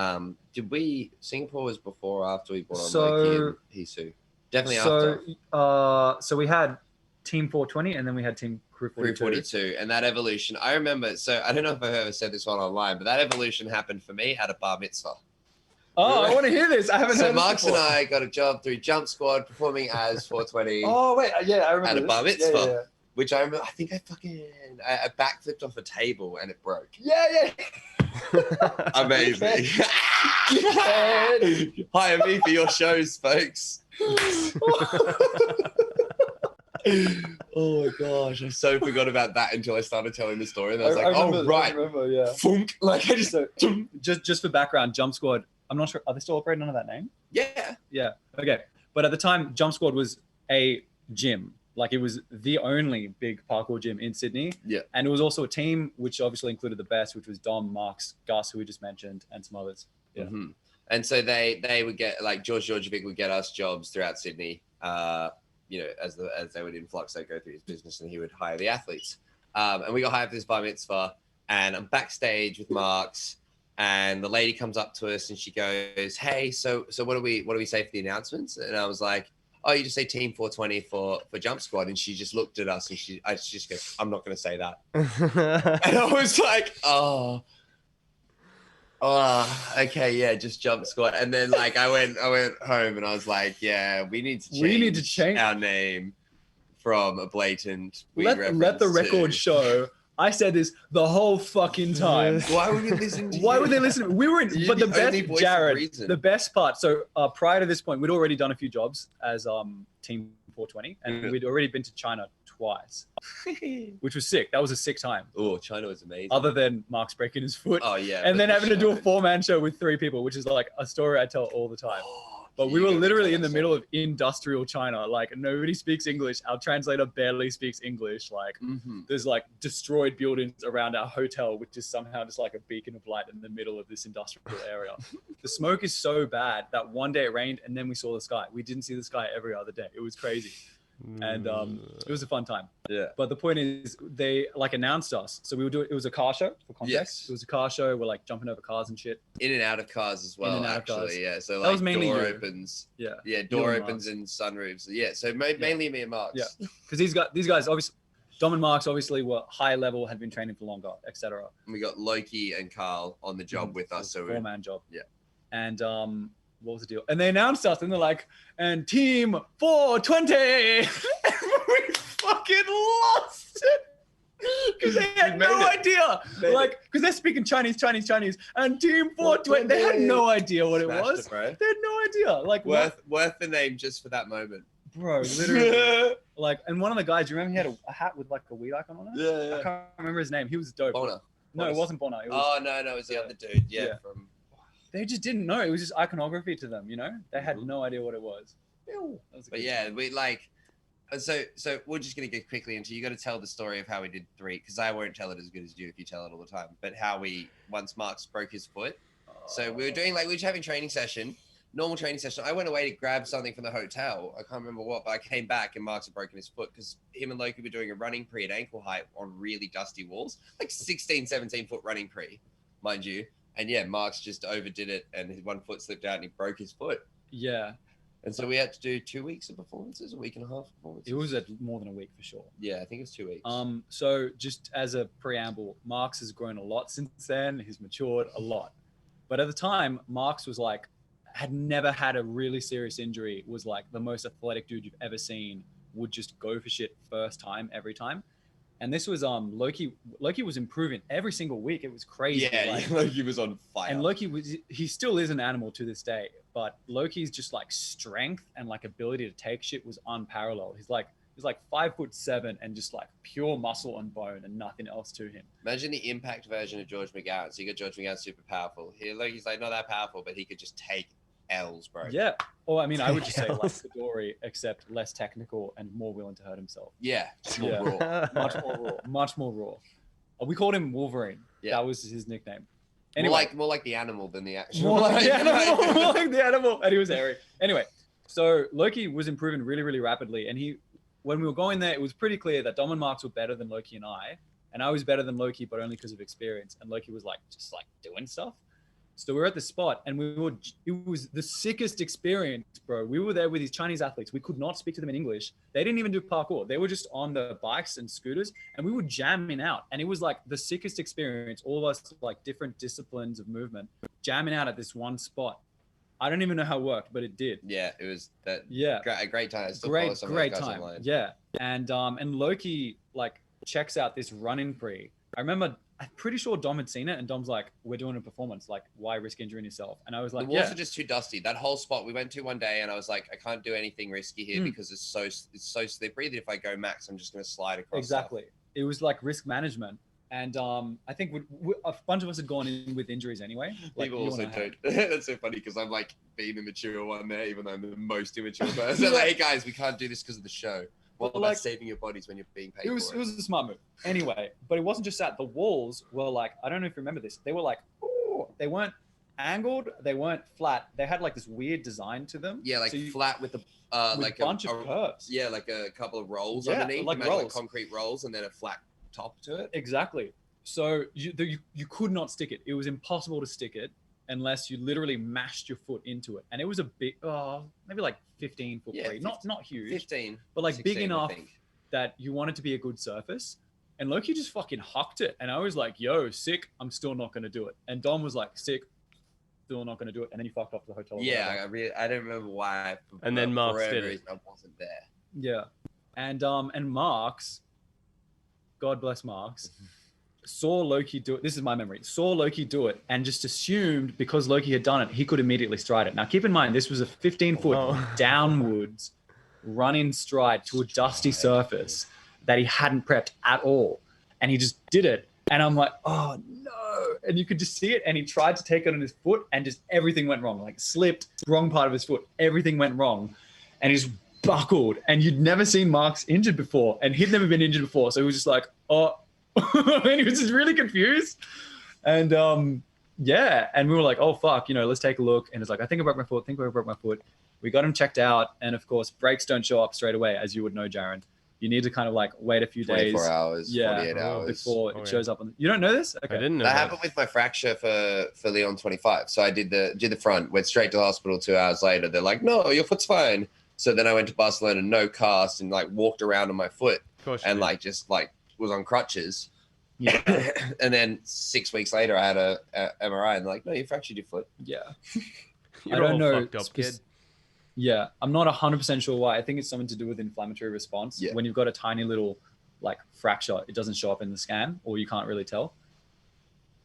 Speaker 2: Singapore was before or after we brought on Mikey and Hisu? Definitely after.
Speaker 3: So we had Team 420 and then we had Team Crew
Speaker 2: 42. And that evolution, I remember, so I don't know if I've ever said this one online, but that evolution happened for me at a bar mitzvah.
Speaker 3: Oh, I want to hear this. I haven't heard
Speaker 2: So Marks and
Speaker 3: before.
Speaker 2: I got a job through Jump Squad performing as 420.
Speaker 3: Oh, wait. Yeah, I remember
Speaker 2: at a
Speaker 3: this.
Speaker 2: bar mitzvah.
Speaker 3: Yeah.
Speaker 2: Which I remember, I think I backflipped off a table and it broke.
Speaker 3: Yeah.
Speaker 2: Amazing. Hire me for your shows, folks. Oh my gosh, I so forgot about that until I started telling the story. And I was like, right.
Speaker 3: I remember, yeah.
Speaker 2: Funk. Like I
Speaker 3: just for background, Jump Squad, I'm not sure, are they still operating under that name?
Speaker 2: Yeah.
Speaker 3: Yeah. Okay. But at the time, Jump Squad was a gym. Like it was the only big parkour gym in Sydney.
Speaker 2: Yeah. And
Speaker 3: it was also a team, which obviously included the best, which was Dom, Marks, Gus, who we just mentioned, and some others. Yeah.
Speaker 2: Mm-hmm. And so they would get, like George Georgievic would get us jobs throughout Sydney. You know, as they would influx, they'd go through his business and he would hire the athletes. And we got hired for this bar mitzvah, and I'm backstage with Marks, and the lady comes up to us and she goes, "Hey, so what do we say for the announcements?" And I was like, "Oh, you just say Team 420 for Jump Squad." And she just looked at us and she just goes, "I'm not going to say that." And I was like, "Oh." Oh, okay, yeah, just jump squat. And then like I went home and I was like, yeah, we need to change our name from a blatant
Speaker 3: let the record show. I said this the whole fucking time.
Speaker 2: Why would we listen to
Speaker 3: Why
Speaker 2: you?
Speaker 3: would they listen? We were in, but the best, Jared, the best part. So prior to this point, we'd already done a few jobs as Team 420, and we'd already been to China twice, which was sick. That was a sick time.
Speaker 2: Oh, China was amazing.
Speaker 3: Other than Mark's breaking his foot.
Speaker 2: Oh yeah.
Speaker 3: And then having to do a 4-man show with 3 people, which is like a story I tell all the time. But we were literally in the middle of industrial China. Like nobody speaks English. Our translator barely speaks English. Like there's like destroyed buildings around our hotel, which is somehow just like a beacon of light in the middle of this industrial area. The smoke is so bad that one day it rained and then we saw the sky. We didn't see the sky every other day. It was crazy. And it was a fun time.
Speaker 2: Yeah.
Speaker 3: But the point is, they like announced us. So we would do it. It was a car show for context.
Speaker 2: Yes.
Speaker 3: It was a car show. We're like jumping over cars and shit.
Speaker 2: In and out of cars as well.
Speaker 3: In and out of
Speaker 2: actually,
Speaker 3: cars.
Speaker 2: yeah. So
Speaker 3: That
Speaker 2: like
Speaker 3: was mainly
Speaker 2: door
Speaker 3: you.
Speaker 2: opens.
Speaker 3: Yeah.
Speaker 2: Yeah, door opens and sunroofs. Yeah. So mainly me and Mark.
Speaker 3: Yeah. Because these guys obviously, Dom and Marks obviously were high level, had been training for longer, etc.
Speaker 2: And we got Loki and Carl on the job with us. So
Speaker 3: 4-man job.
Speaker 2: Yeah.
Speaker 3: And what was the deal? And they announced us, and they're like, and Team 420. And we fucking lost it because they had no idea. Like, because they're speaking Chinese, and Team 420. They had no idea what it was. They had no idea. Like,
Speaker 2: worth the name just for that moment.
Speaker 3: Bro, literally. Like, and one of the guys, do you remember he had a hat with like a weed icon on it?
Speaker 2: Yeah.
Speaker 3: I can't remember his name. He was dope.
Speaker 2: Bonner.
Speaker 3: No, it wasn't Bonner. It was,
Speaker 2: No, it was the other dude. Yeah. From.
Speaker 3: They just didn't know. It was just iconography to them, you know? They had no idea what it was.
Speaker 2: But yeah, we like. So we're just gonna get quickly into. You got to tell the story of how we did 3, because I won't tell it as good as you if you tell it all the time. But how we once Marks broke his foot. So we were doing we were just having training session, normal training session. I went away to grab something from the hotel. I can't remember what, but I came back and Marks had broken his foot because him and Loki were doing a running pre at ankle height on really dusty walls, like 16, 17 foot running pre, mind you. And yeah, Marks just overdid it and his one foot slipped out and he broke his foot.
Speaker 3: Yeah.
Speaker 2: And so we had to do 2 weeks of performances, a week and a half of performances.
Speaker 3: It was more than a week for sure.
Speaker 2: Yeah, I think it was 2 weeks.
Speaker 3: So just as a preamble, Marks has grown a lot since then. He's matured a lot. But at the time, Marks was like, had never had a really serious injury, was like the most athletic dude you've ever seen, would just go for shit first time, every time. And this was Loki was improving every single week. It was crazy.
Speaker 2: Yeah, Loki was on fire.
Speaker 3: And he still is an animal to this day, but Loki's just like strength and like ability to take shit was unparalleled. He's like 5'7" and just like pure muscle and bone and nothing else to him.
Speaker 2: Imagine the impact version of George McGowan. So you got George McGowan super powerful. Loki's like not that powerful, but he could just take L's, bro.
Speaker 3: Yeah. Or I mean, I would just say like Fedori, except less technical and more willing to hurt himself.
Speaker 2: Yeah. Raw.
Speaker 3: Much more raw. We called him Wolverine. Yeah. That was his nickname. Anyway,
Speaker 2: more like the animal than the actual.
Speaker 3: More like the animal. And he was hairy. Anyway, so Loki was improving really, really rapidly. And when we were going there, it was pretty clear that Dom and Marks were better than Loki and I was better than Loki, but only because of experience. And Loki was like, just like doing stuff. So we were at the spot and it was the sickest experience, bro. We were there with these Chinese athletes. We could not speak to them in English. They didn't even do parkour. They were just on the bikes and scooters and we were jamming out. And it was like the sickest experience. All of us like different disciplines of movement, jamming out at this one spot. I don't even know how it worked, but it did.
Speaker 2: Yeah, it was that.
Speaker 3: Yeah.
Speaker 2: A great time.
Speaker 3: Great time. Yeah. And Loki like checks out this running pre. I remember, I'm pretty sure Dom had seen it and Dom's like, we're doing a performance, like why risk injuring yourself? And I was like,
Speaker 2: the walls are just too dusty. That whole spot we went to one day and I was like, I can't do anything risky here because it's so slippery that if I go max, I'm just going to slide across.
Speaker 3: Exactly. Stuff. It was like risk management. And I think a bunch of us had gone in with injuries anyway. Like,
Speaker 2: people also don't. That's so funny because I'm like being the mature one there, even though I'm the most immature person. Like, hey guys, we can't do this because of the show. What about like, saving your bodies when you're being paid? It was
Speaker 3: a smart move. Anyway, but it wasn't just that. The walls were like, I don't know if you remember this. They were like, ooh, they weren't angled. They weren't flat. They had like this weird design to them.
Speaker 2: Yeah, like so flat with the like
Speaker 3: a bunch of curves.
Speaker 2: Yeah, like a couple of rolls underneath.
Speaker 3: Like rolls.
Speaker 2: Like concrete rolls and then a flat top to it.
Speaker 3: Exactly. So you could not stick it. It was impossible to stick it unless you literally mashed your foot into it. And it was a big, maybe like 15 foot free. Not huge. 15. But like 16, big enough that you want it to be a good surface. And Loki just fucking hucked it. And I was like, yo, sick. I'm still not going to do it. And Dom was like, sick. still not going to do it. And then you fucked off to the hotel.
Speaker 2: Yeah, I don't remember why.
Speaker 1: And then Mark's did it.
Speaker 2: Reason, I wasn't there.
Speaker 3: Yeah. And Mark's, God bless Mark's, saw Loki do it. This is my memory. Saw Loki do it and just assumed because Loki had done it, he could immediately stride it. Now, keep in mind, this was a 15-foot downwards running stride to a dusty surface that he hadn't prepped at all. And he just did it. And I'm like, oh, no. And you could just see it. And he tried to take it on his foot and just everything went wrong. Like slipped, wrong part of his foot. Everything went wrong. And he just buckled. And you'd never seen Mark's injured before. And he'd never been injured before. So he was just like, oh. And he was just really confused. And yeah. And we were like, oh, fuck, let's take a look. And it's like, I think I broke my foot. We got him checked out. And of course, brakes don't show up straight away, as you would know, Jaron. You need to kind of like wait a few
Speaker 2: 24
Speaker 3: days.
Speaker 2: hours, 48 hours.
Speaker 3: Before it shows up. You don't know this? Okay.
Speaker 1: I didn't know
Speaker 2: that happened with my fracture for Leon 25. So I did the front, went straight to the hospital 2 hours later. They're like, no, your foot's fine. So then I went to Barcelona, no cast, and like walked around on my foot and like just like was on crutches.
Speaker 3: Yeah.
Speaker 2: And then 6 weeks later, I had a MRI and they're like, no, you fractured your foot.
Speaker 3: Yeah.
Speaker 1: You're all fucked up, kid.
Speaker 3: Yeah, I'm not 100% sure why. I think it's something to do with inflammatory response.
Speaker 2: Yeah.
Speaker 3: When you've got a tiny little like fracture, it doesn't show up in the scan or you can't really tell.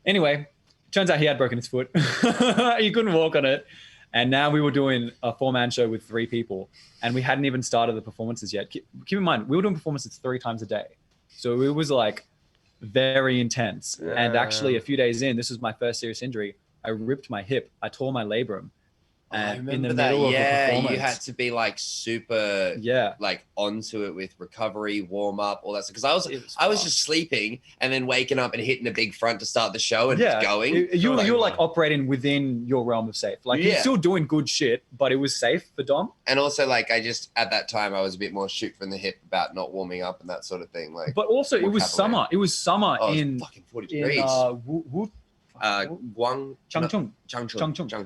Speaker 3: Anyway, turns out he had broken his foot. He couldn't walk on it. And now we were doing a 4-man show with 3 people and we hadn't even started the performances yet. Keep in mind, we were doing performances 3 times a day. So it was like very intense.
Speaker 1: Yeah.
Speaker 3: And actually a few days in, this was my first serious injury. I ripped my hip. I tore my labrum. And in the middle of the performance,
Speaker 2: you had to be like super, like onto it with recovery, warm up, all that stuff. Because I was just sleeping and then waking up and hitting a big front to start the show and just going.
Speaker 3: You were like operating within your realm of safe. Like you're still doing good shit, but it was safe for Dom.
Speaker 2: And also, like at that time, I was a bit more shoot from the hip about not warming up and that sort of thing. Like,
Speaker 3: but also it was summer. It was summer in
Speaker 2: fucking 40 degrees.
Speaker 3: Changchun.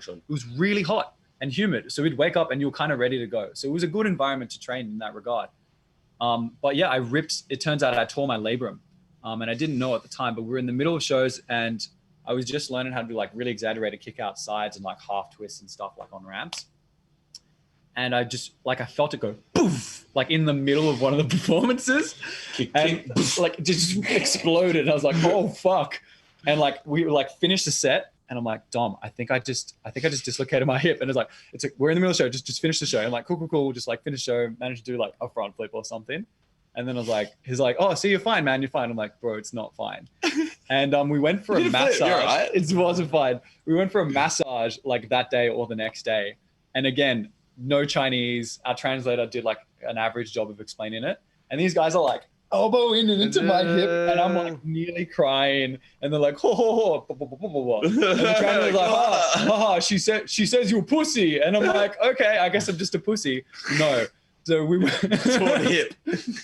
Speaker 3: It was really hot and humid. So we'd wake up and you were kind of ready to go. So it was a good environment to train in that regard. But yeah, it turns out I tore my labrum. And I didn't know at the time, but we were in the middle of shows and I was just learning how to do like really exaggerated kick out sides and like half twists and stuff like on ramps. And I just I felt it go poof, like in the middle of one of the performances and like it just exploded. I was like, oh fuck. And like we like finished the set and I'm like, Dom, I think I just dislocated my hip. And it's like we're in the middle of the show, just finish the show. And I'm like, cool, just like finish the show, managed to do like a front flip or something. And then I was like, he's like, oh, see, you're fine, man, you're fine. I'm like, bro, it's not fine. And we went for a massage.
Speaker 2: Right.
Speaker 3: It wasn't fine. We went for a massage like that day or the next day. And again, no Chinese. Our translator did like an average job of explaining it. And these guys are like, elbow in and into my hip, and I'm like nearly crying, and they're like, ho ho ho, and the trainer's like, she says you're a pussy, and I'm like, okay, I guess I'm just a pussy. No, so we went.
Speaker 2: Hip.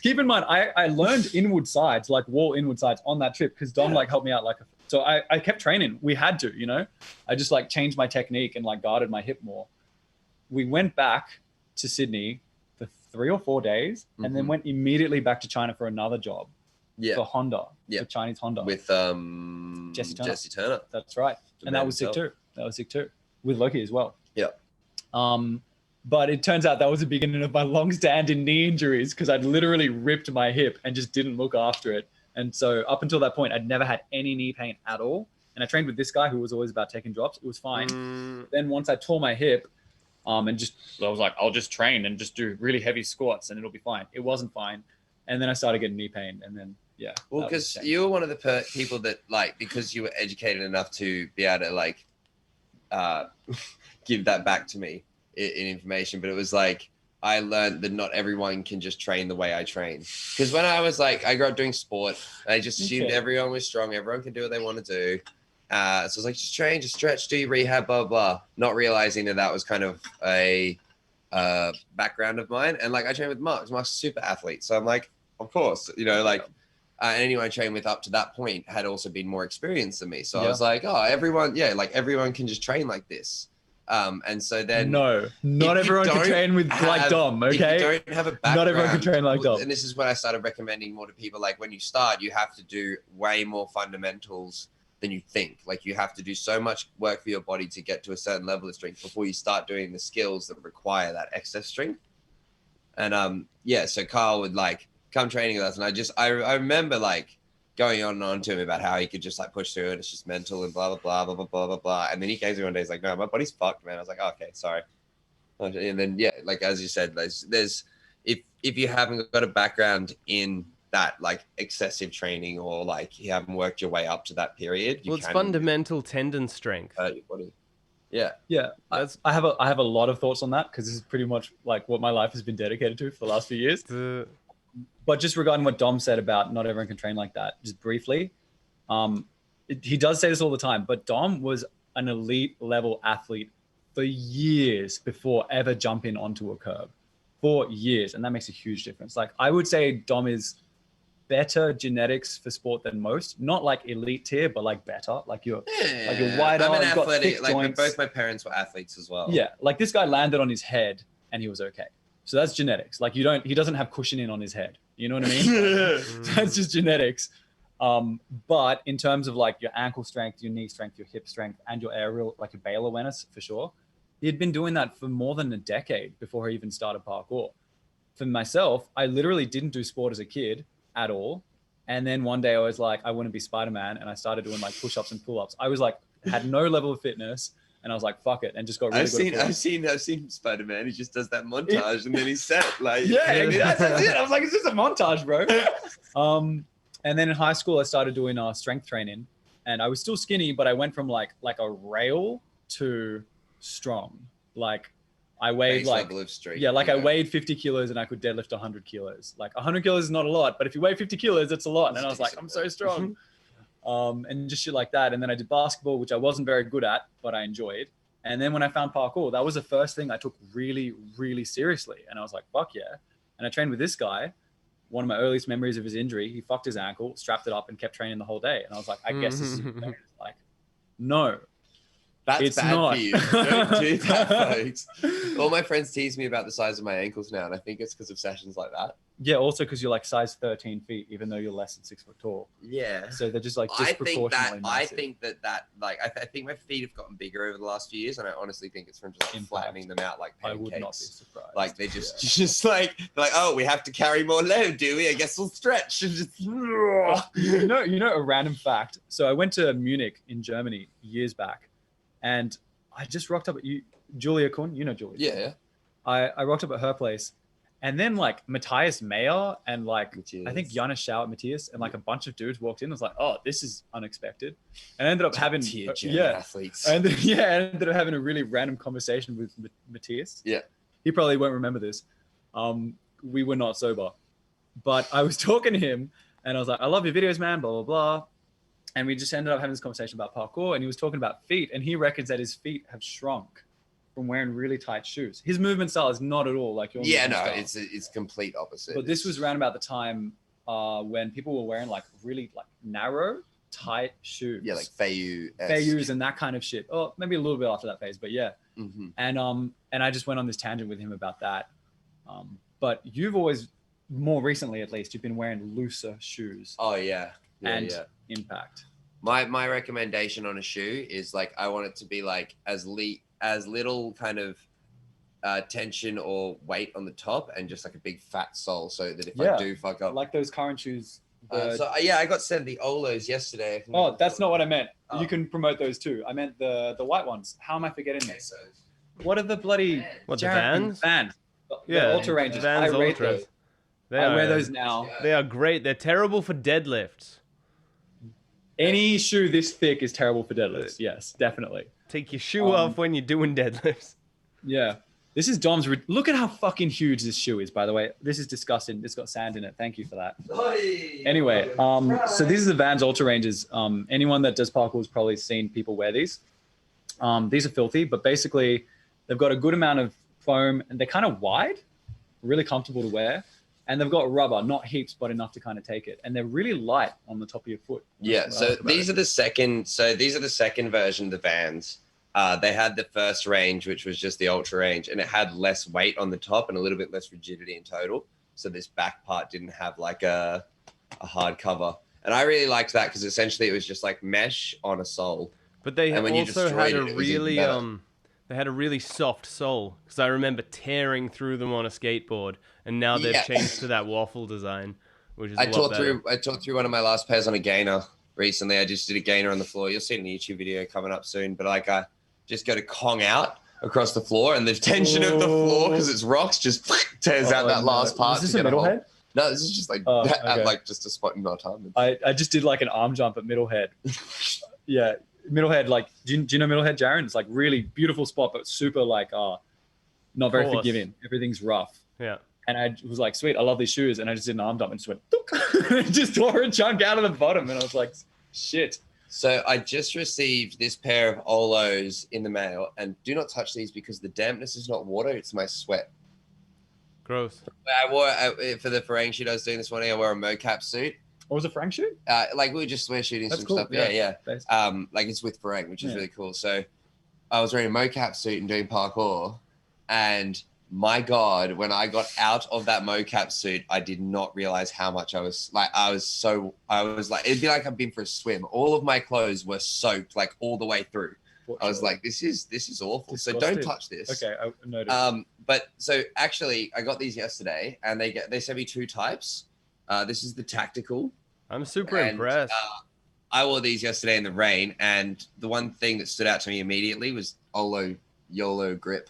Speaker 3: Keep in mind, I learned inward sides, like wall inward sides, on that trip because Dom like helped me out, so I kept training. We had to, I just like changed my technique and like guarded my hip more. We went back to Sydney for 3 or 4 days and then went immediately back to China for another job for Honda, for Chinese Honda.
Speaker 2: With Jesse Turner.
Speaker 3: That's right. And that was sick too. With Loki as well.
Speaker 2: Yeah.
Speaker 3: But it turns out that was the beginning of my long-standing knee injuries because I'd literally ripped my hip and just didn't look after it. And so up until that point, I'd never had any knee pain at all. And I trained with this guy who was always about taking drops. It was fine. Then once I tore my hip, I was like, I'll just train and just do really heavy squats and it'll be fine. It wasn't fine. And then I started getting knee pain and then, yeah.
Speaker 2: Well, because you were one of the people that like, because you were educated enough to be able to like give that back to me in information. But it was like, I learned that not everyone can just train the way I train. Because when I was like, I grew up doing sport, and I just assumed everyone was strong. Everyone can do what they want to do. So I was like, just train, just stretch, do your rehab, blah, blah, not realizing that was kind of a background of mine. And like, I train with Mark's a super athlete. So I'm like, of course, and anyone I trained with up to that point had also been more experienced than me. So I was like, oh, everyone can just train like this. And so then
Speaker 3: not everyone can train with like Dom. Okay.
Speaker 2: If you don't have a background,
Speaker 3: not everyone can train like Dom.
Speaker 2: And this is when I started recommending more to people. Like when you start, you have to do way more fundamentals than you think. Like you have to do so much work for your body to get to a certain level of strength before you start doing the skills that require that excess strength. And so Carl would like come training with us, and I remember like going on and on to him about how he could just like push through it. It's just mental and blah, blah, blah, blah, blah, blah, blah, blah. And then he came to me one day, he's like, no, my body's fucked, man. I was like, oh, okay, sorry. And then, yeah, like, as you said, there's if you haven't got a background in that like excessive training, or like you haven't worked your way up to that period,
Speaker 1: it's fundamental tendon strength.
Speaker 2: Your body. Yeah.
Speaker 3: I have a lot of thoughts on that, because this is pretty much like what my life has been dedicated to for the last few years. But just regarding what Dom said about not everyone can train like that, just briefly, he does say this all the time, but Dom was an elite level athlete for years before ever jumping onto a curb. For years, and that makes a huge difference. Like I would say Dom is better genetics for sport than most, not like elite tier, but like better. Like you're wide arm,
Speaker 2: I'm an athletic. Like
Speaker 3: joints.
Speaker 2: both my parents were athletes as well.
Speaker 3: Yeah, like this guy landed on his head and he was okay. So that's genetics. Like he doesn't have cushioning on his head. You know what I mean? That's just genetics. But in terms of like your ankle strength, your knee strength, your hip strength, and your aerial, like your bail awareness, for sure. He had been doing that for more than a decade before he even started parkour. For myself, I literally didn't do sport as a kid at all. And then one day I was like, I want to be Spider-Man. And I started doing like push-ups and pull-ups. I was like, had no level of fitness. And I was like, fuck it. And just got really good at pull-ups.
Speaker 2: I've seen Spider-Man. He just does that montage and then he's set. Like,
Speaker 3: yeah, that's it. I was like, it's just a montage, bro. And then in high school, I started doing strength training. And I was still skinny, but I went from like a rail to strong. Like I weighed like I weighed 50 kilos and I could deadlift 100 kilos. Like 100 kilos is not a lot, but if you weigh 50 kilos, it's a lot. And I was like, I'm so strong. And just shit like that. And then I did basketball, which I wasn't very good at, but I enjoyed. And then when I found parkour, that was the first thing I took really, really seriously. And I was like, fuck yeah. And I trained with this guy. One of my earliest memories of his injury, he fucked his ankle, strapped it up, and kept training the whole day. And I was like, I guess this is like, no.
Speaker 2: That's bad for you. Don't do that, folks. All my friends tease me about the size of my ankles now, and I think it's because of sessions like that.
Speaker 3: Yeah, also because you're like size 13 feet, even though you're less than 6 foot tall.
Speaker 2: Yeah.
Speaker 3: So they're just like disproportionately
Speaker 2: I think that like I think my feet have gotten bigger over the last few years, and I honestly think it's from just like flattening them out like pancakes. I would not be surprised. Like they just like they're like, oh, we have to carry more load, do we? I guess we'll stretch.
Speaker 3: you know a random fact. So I went to Munich in Germany years back. And I just rocked up at Julia Kuhn. You know Julia.
Speaker 2: Yeah.
Speaker 3: I rocked up at her place. And then like Matthias Mayer and like Matthias. I think Jonas Schau at Matthias and like a bunch of dudes walked in. I was like, oh, this is unexpected. And I ended up having
Speaker 2: athletes.
Speaker 3: I ended up having a really random conversation with Matthias.
Speaker 2: Yeah.
Speaker 3: He probably won't remember this. We were not sober. But I was talking to him and I was like, I love your videos, man, blah, blah, blah. And we just ended up having this conversation about parkour, and he was talking about feet, and he reckons that his feet have shrunk from wearing really tight shoes. His movement style is not at all like your movement style.
Speaker 2: It's complete opposite.
Speaker 3: But this was around about the time when people were wearing like really like narrow, tight shoes.
Speaker 2: Yeah, like
Speaker 3: Feiyus and that kind of shit. Oh, maybe a little bit after that phase, but yeah.
Speaker 2: Mm-hmm.
Speaker 3: And I just went on this tangent with him about that. But you've always, more recently at least, you've been wearing looser shoes.
Speaker 2: Oh yeah.
Speaker 3: Impact.
Speaker 2: My recommendation on a shoe is like I want it to be like as little kind of tension or weight on the top and just like a big fat sole, so that if I do fuck up,
Speaker 3: like those current shoes.
Speaker 2: I got sent the Olos yesterday.
Speaker 3: Oh, that's not what I meant. Oh. You can promote those too. I meant the white ones. How am I forgetting this? What are the bloody
Speaker 1: the Vans?
Speaker 3: Vans.
Speaker 1: Yeah,
Speaker 3: the Ultra Rangers.
Speaker 1: Vans
Speaker 3: I rate
Speaker 1: Ultras.
Speaker 3: those. I wear those now.
Speaker 1: They are great. They're terrible for deadlifts.
Speaker 3: Any shoe this thick is terrible for deadlifts. Yes, definitely.
Speaker 1: Take your shoe off when you're doing deadlifts.
Speaker 3: Yeah. This is Dom's. Look at how fucking huge this shoe is, by the way. This is disgusting. It's got sand in it. Thank you for that. Anyway, so these are the Vans Ultra Rangers. Anyone that does parkour has probably seen people wear these. These are filthy, but basically they've got a good amount of foam and they're kind of wide, really comfortable to wear. And they've got rubber, not heaps, but enough to kind of take it. And they're really light on the top of your foot.
Speaker 2: Yeah. So these are the second version of the Vans. They had the first range, which was just the Ultra range, and it had less weight on the top and a little bit less rigidity in total. So this back part didn't have like a hard cover. And I really liked that because essentially it was just like mesh on a sole.
Speaker 1: But they
Speaker 2: And when you
Speaker 1: also
Speaker 2: destroyed
Speaker 1: had a
Speaker 2: it, it was even
Speaker 1: really
Speaker 2: better.
Speaker 1: they had a really soft sole because I remember tearing through them on a skateboard, and now they've
Speaker 2: Yeah.
Speaker 1: changed to that waffle design, which is a lot better.
Speaker 2: I tore through one of my last pairs on a gainer recently. I just did a gainer on the floor. You'll see it in the YouTube video coming up soon. But like I just go to Kong out across the floor, and the tension of the floor because it's rocks just tears out that last part.
Speaker 3: Is this a middlehead?
Speaker 2: No, this is just like
Speaker 3: okay.
Speaker 2: like just a spot in our time.
Speaker 3: I just did like an arm jump at middlehead. Yeah, middlehead. Like, do you know middlehead, Jaren? It's like really beautiful spot, but super like not very forgiving. Everything's rough.
Speaker 1: Yeah.
Speaker 3: And I was like, sweet, I love these shoes. And I just did an arm dump and just went, and just tore a chunk out of the bottom. And I was like, shit.
Speaker 2: So I just received this pair of Olos in the mail, and do not touch these because the dampness is not water; it's my sweat.
Speaker 1: Gross.
Speaker 2: I wore for the Farang shoot I was doing this morning. I wore a mocap suit.
Speaker 3: What was a Frank shoot?
Speaker 2: Like we were shooting
Speaker 3: That's
Speaker 2: some
Speaker 3: cool.
Speaker 2: stuff. Yeah.
Speaker 3: Nice.
Speaker 2: Like it's with Farang, which is really cool. So I was wearing a mocap suit and doing parkour, and my God, when I got out of that mocap suit, I did not realize how much I was like, it'd be like I've been for a swim. All of my clothes were soaked like all the way through. I was like, this is awful. Disgusting. So don't touch this.
Speaker 3: Okay, I noted.
Speaker 2: But so actually I got these yesterday, and they sent me two types. This is the tactical.
Speaker 1: I'm super impressed.
Speaker 2: I wore these yesterday in the rain, and the one thing that stood out to me immediately was Olo YOLO grip.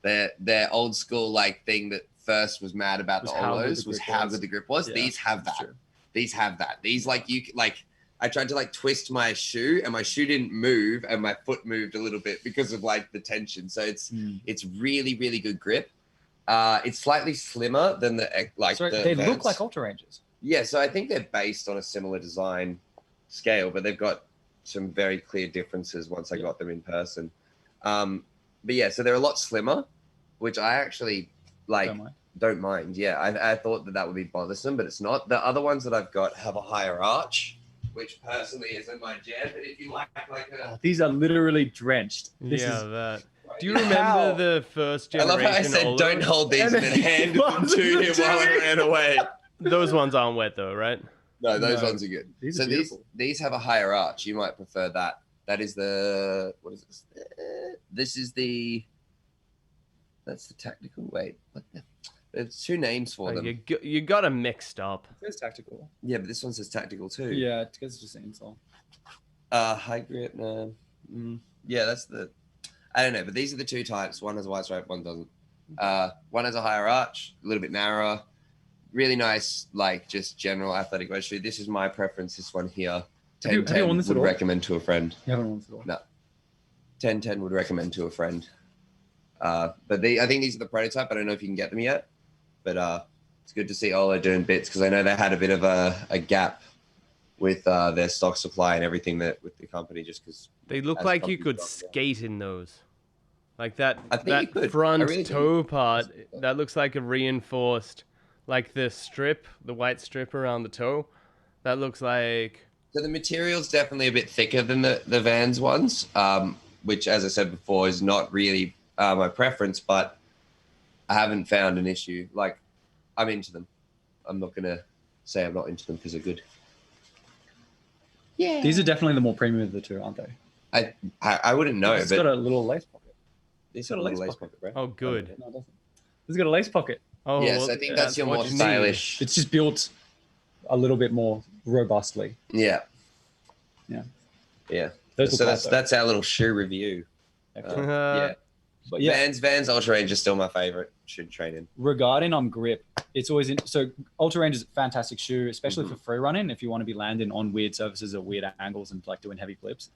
Speaker 2: Their old school like thing that first was mad about the Olos was how good the grip was. Yeah, these have that. True. These have that. These like I tried to like twist my shoe, and my shoe didn't move, and my foot moved a little bit because of like the tension. So it's really, really good grip. It's slightly slimmer than the like.
Speaker 3: So they look like Ultra Ranges.
Speaker 2: Yeah, so I think they're based on a similar design scale, but they've got some very clear differences once I got them in person. But yeah, so they're a lot slimmer, which I actually like. Don't mind. Yeah, I thought that would be bothersome, but it's not. The other ones that I've got have a higher arch, which personally isn't my jam. But if you like
Speaker 3: these are literally drenched.
Speaker 1: Do you remember the first generation?
Speaker 2: I love how I said, Olos? Don't hold these and then handed them to him while I ran away.
Speaker 1: Those ones aren't wet though, right?
Speaker 2: No, those ones are good.
Speaker 3: These are beautiful.
Speaker 2: These have a higher arch. You might prefer that. That is the, what is this? This is that's the tactical. Wait, what the? There's two names for them.
Speaker 1: You got them mixed up.
Speaker 3: It says tactical.
Speaker 2: Yeah, but this one says tactical too.
Speaker 3: Yeah, it's just an insult.
Speaker 2: High grip, no. Yeah, that's the, I don't know, but these are the two types. One has a white stripe, one doesn't. One has a higher arch, a little bit narrower. Really nice, like just general athletic wear shoe. This is my preference, this one here. 1010 would recommend to a friend.
Speaker 3: You haven't worn this at all?
Speaker 2: No. 1010 would recommend to a friend. But I think these are the prototype. I don't know if you can get them yet, but it's good to see Olo doing bits because I know they had a bit of a gap with their stock supply and everything that with the company just because
Speaker 1: they look like you could skate in those. Like that front
Speaker 2: really
Speaker 1: toe part, that looks like a reinforced, like the strip, the white strip around the toe. That looks like...
Speaker 2: So the material's definitely a bit thicker than the Vans ones, which, as I said before, is not really my preference, but I haven't found an issue. Like, I'm into them. I'm not going to say I'm not into them because they're good.
Speaker 3: Yeah. These are definitely the more premium of the two, aren't they?
Speaker 2: I wouldn't know.
Speaker 3: It's got a little lace pocket.
Speaker 2: It's got a lace pocket, bro.
Speaker 1: Oh, good.
Speaker 3: No, it doesn't. It's got a lace pocket.
Speaker 1: Oh,
Speaker 2: yes, well, I think that's your more stylish.
Speaker 3: It's just built a little bit more robustly.
Speaker 2: Yeah. So that's our little shoe review. Yeah.
Speaker 3: But yeah,
Speaker 2: Vans Ultra Range is still my favorite shoe to train in.
Speaker 3: Regarding grip, it's always so Ultra Range is a fantastic shoe, especially for free running if you want to be landing on weird surfaces at weird angles and like doing heavy flips.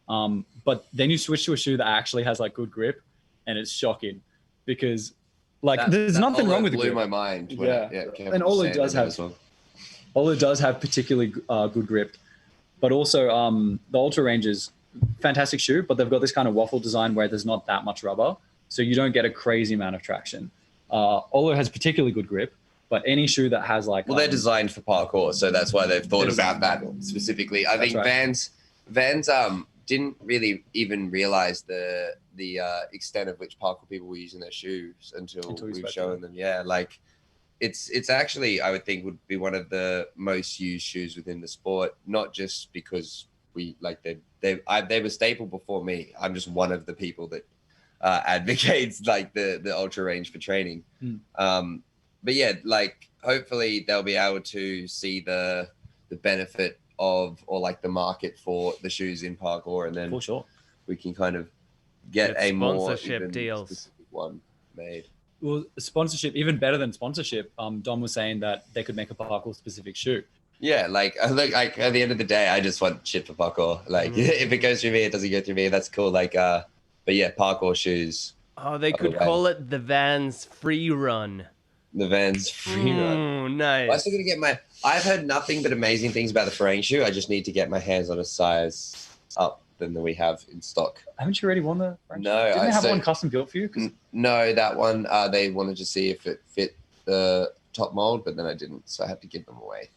Speaker 3: But then you switch to a shoe that actually has like good grip, and it's shocking because like there's nothing wrong with the grip.
Speaker 2: Blew my mind.
Speaker 3: And Olo does have particularly good grip, but also the Ultra Range is fantastic shoe, but they've got this kind of waffle design where there's not that much rubber, so you don't get a crazy amount of traction. Olo has particularly good grip, but any shoe that has like
Speaker 2: they're designed for parkour, so that's why they've thought about that specifically. I think Vans didn't really even realize the extent of which parkour people were using their shoes until we've shown them. Yeah, like it's actually, I would think, would be one of the most used shoes within the sport, not just because we like they were staple before me. I'm just one of the people that advocates like the ultra range for training. But yeah, like hopefully they'll be able to see the benefit of, or like the market for the shoes in parkour, and then
Speaker 3: For sure.
Speaker 2: we can kind of get a more
Speaker 1: sponsorship
Speaker 2: even
Speaker 1: deals.
Speaker 2: specific one made.
Speaker 3: Well, sponsorship, even better than sponsorship. Dom was saying that they could make a parkour specific shoe.
Speaker 2: Yeah, like look, like at the end of the day, I just want shit for parkour. Like if it goes through me, it doesn't go through me. That's cool. Like but yeah, parkour shoes.
Speaker 1: Oh, they could call it the Vans Free Run.
Speaker 2: The Vans Free Run.
Speaker 1: Nice.
Speaker 2: I'm still gonna get my. I've heard nothing but amazing things about the Farang shoe. I just need to get my hands on a size up than we have in stock.
Speaker 3: Haven't you already won the French?
Speaker 2: No,
Speaker 3: Didn't they have one custom built for you?
Speaker 2: No, that one they wanted to see if it fit the top mold, but then I didn't, so I had to give them away.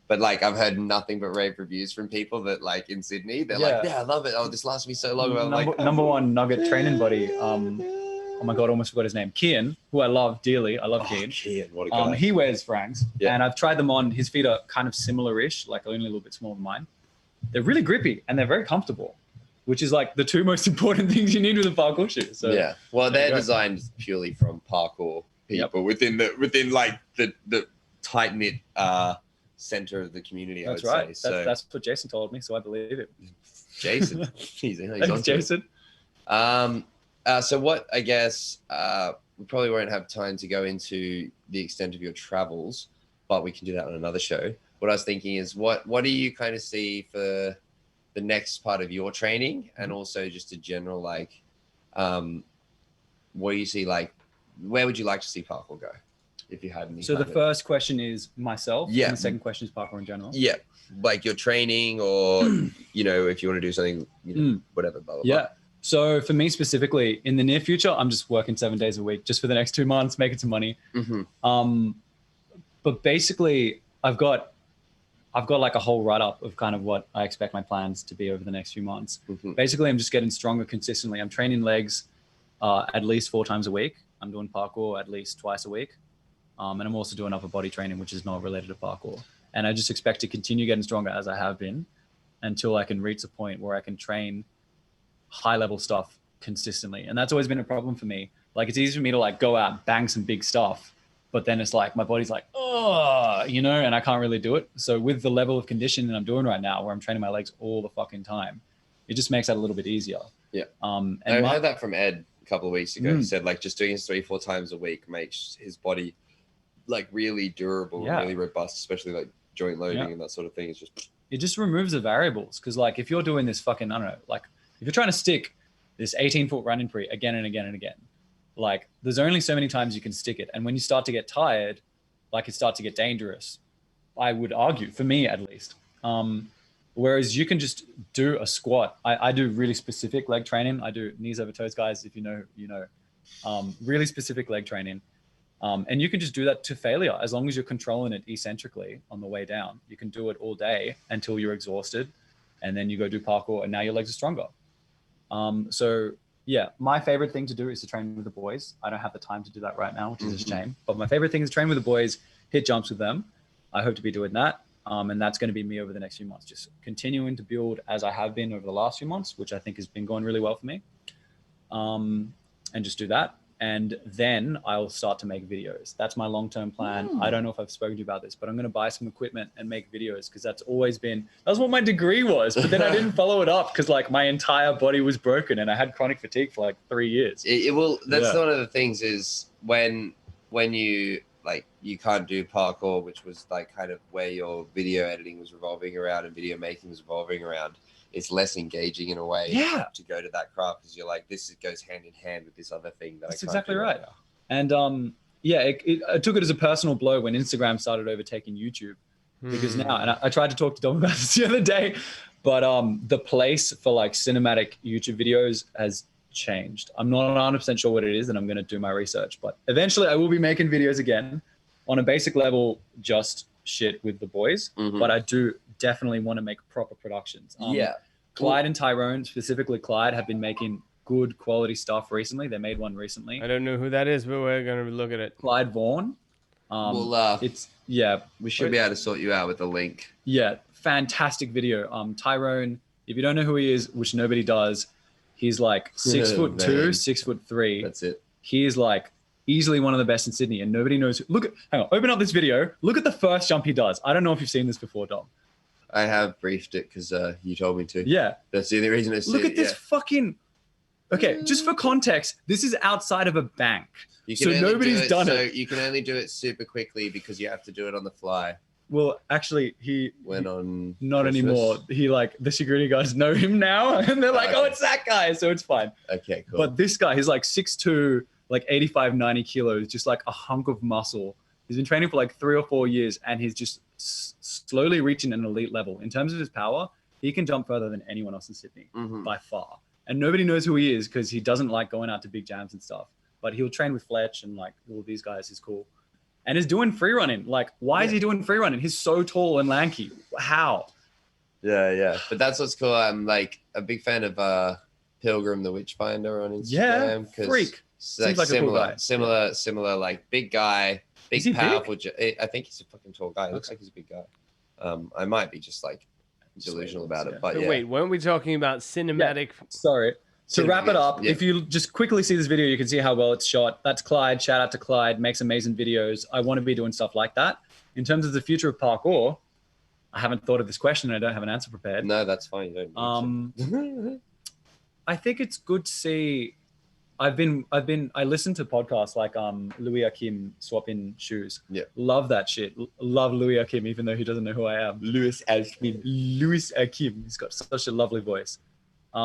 Speaker 2: But like I've heard nothing but rave reviews from people that like in Sydney, they're like, yeah, I love it. Oh, this lasts me so long.
Speaker 3: Number one nugget training buddy. Oh my god, I almost forgot his name. Kian, who I love dearly. I love Kian.
Speaker 2: Kian, what a guy.
Speaker 3: He wears Franks, and I've tried them on. His feet are kind of similar-ish, like only a little bit smaller than mine. They're really grippy and they're very comfortable, which is like the two most important things you need with a parkour shoe. So
Speaker 2: yeah, well, they're designed purely from parkour people within like the tight knit center of the community.
Speaker 3: That's
Speaker 2: I would
Speaker 3: right.
Speaker 2: say.
Speaker 3: That's what Jason told me, so I believe it.
Speaker 2: Jason, he's
Speaker 3: Thanks, Jason.
Speaker 2: So what I guess we probably won't have time to go into the extent of your travels, but we can do that on another show. What I was thinking is what do you kind of see for the next part of your training, and also just a general like what do you see, like where would you like to see parkour go if you had any?
Speaker 3: So the first question is myself, and the second question is parkour in general.
Speaker 2: Yeah, like your training, or you know, if you want to do something, you know, whatever. Blah, blah, blah.
Speaker 3: So for me specifically, in the near future, I'm just working 7 days a week just for the next 2 months, making some money. But basically, I've got like a whole write-up of kind of what I expect my plans to be over the next few months. Basically, I'm just getting stronger consistently. I'm training legs at least 4 times a week. I'm doing parkour at least twice a week. And I'm also doing upper body training, which is not related to parkour. And I just expect to continue getting stronger as I have been until I can reach a point where I can train high-level stuff consistently. And that's always been a problem for me. Like, it's easy for me to like go out, bang some big stuff, but then it's like my body's like, oh, you know, and I can't really do it. So with the level of conditioning I'm doing right now, where I'm training my legs all the fucking time, it just makes that a little bit easier.
Speaker 2: Yeah.
Speaker 3: And
Speaker 2: I heard that from Ed a couple of weeks ago. He said like just doing it 3-4 times a week makes his body like really durable, really robust, especially like joint loading and that sort of thing.
Speaker 3: It just removes the variables. Because like if you're doing this fucking, I don't know, like if you're trying to stick this 18-foot running pre again and again and again, like there's only so many times you can stick it. And when you start to get tired, like it starts to get dangerous, I would argue, for me at least. Whereas you can just do a squat. I do really specific leg training. I do knees over toes, guys. If you know, you know, really specific leg training. And you can just do that to failure. As long as you're controlling it eccentrically on the way down, you can do it all day until you're exhausted. And then you go do parkour and now your legs are stronger. So yeah, my favorite thing to do is to train with the boys. I don't have the time to do that right now, which is a shame. But my favorite thing is train with the boys, hit jumps with them. I hope to be doing that. And that's going to be me over the next few months, just continuing to build as I have been over the last few months, which I think has been going really well for me. And just do that. And then I'll start to make videos. That's my long-term plan. I don't know if I've spoken to you about this, but I'm going to buy some equipment and make videos, because that's always been, that's what my degree was. But then I didn't follow it up because like my entire body was broken and I had chronic fatigue for like 3 years.
Speaker 2: That's one of the things is when you like, you can't do parkour, which was like kind of where your video editing was revolving around and video making was revolving around. It's less engaging in a way to go to that craft, because you're like, this goes hand in hand with this other thing that
Speaker 3: That's
Speaker 2: I can't
Speaker 3: exactly
Speaker 2: do
Speaker 3: right.
Speaker 2: now.
Speaker 3: And I took it as a personal blow when Instagram started overtaking YouTube, because now, and I tried to talk to Dom about this the other day, but the place for like cinematic YouTube videos has changed. I'm not 100% sure what it is, and I'm going to do my research, but eventually I will be making videos again on a basic level, just shit with the boys. But I do definitely want to make proper productions. Clyde and Tyrone, specifically Clyde, have been making good quality stuff recently. They made one recently.
Speaker 1: I don't know who that is, but we're going to look at it.
Speaker 3: Clyde Vaughan.
Speaker 2: We should be able to sort you out with the link.
Speaker 3: Yeah, fantastic video. Tyrone, if you don't know who he is, which nobody does, he's like 6'2", 6'3".
Speaker 2: That's it.
Speaker 3: He is like easily one of the best in Sydney, and nobody knows. Hang on, open up this video. Look at the first jump he does. I don't know if you've seen this before, Dom.
Speaker 2: I have briefed it because you told me to.
Speaker 3: Yeah.
Speaker 2: That's the only reason it's.
Speaker 3: Look at this fucking. Okay, just for context, this is outside of a bank, so nobody's done it.
Speaker 2: So you can only do it super quickly because you have to do it on the fly.
Speaker 3: Well, actually, he
Speaker 2: went on.
Speaker 3: Not
Speaker 2: Christmas.
Speaker 3: Anymore. He like the security guards know him now, and they're like, "Oh, it's that guy," so it's fine.
Speaker 2: Okay, cool.
Speaker 3: But this guy, he's like 6'2", like 85, 90 kilos, just like a hunk of muscle. He's been training for like 3 or 4 years, and he's just slowly reaching an elite level. In terms of his power, he can jump further than anyone else in Sydney by far. And nobody knows who he is because he doesn't like going out to big jams and stuff. But he'll train with Fletch and like all these guys. He's cool. And is doing free running. Like, why is he doing free running? He's so tall and lanky. How?
Speaker 2: Yeah. But that's what's cool. I'm like a big fan of Pilgrim the Witchfinder on Instagram.
Speaker 3: Yeah, freak.
Speaker 2: Like,
Speaker 3: like
Speaker 2: similar,
Speaker 3: a cool guy.
Speaker 2: similar, like big guy, big, powerful. I think he's a fucking tall guy. He looks like he's a big guy. I might be just like delusional about it, but yeah.
Speaker 1: Wait, weren't we talking about cinematic?
Speaker 3: Yeah. Sorry. To wrap it up, if you just quickly see this video, you can see how well it's shot. That's Clyde. Shout out to Clyde. Makes amazing videos. I want to be doing stuff like that. In terms of the future of parkour, I haven't thought of this question. I don't have an answer prepared.
Speaker 2: No, that's fine. You don't need to.
Speaker 3: I think it's good to see. I listen to podcasts like Louis Akim swapping shoes.
Speaker 2: Yeah.
Speaker 3: Love that shit. Love Louis Akim, even though he doesn't know who I am. Louis Akim. He's got such a lovely voice.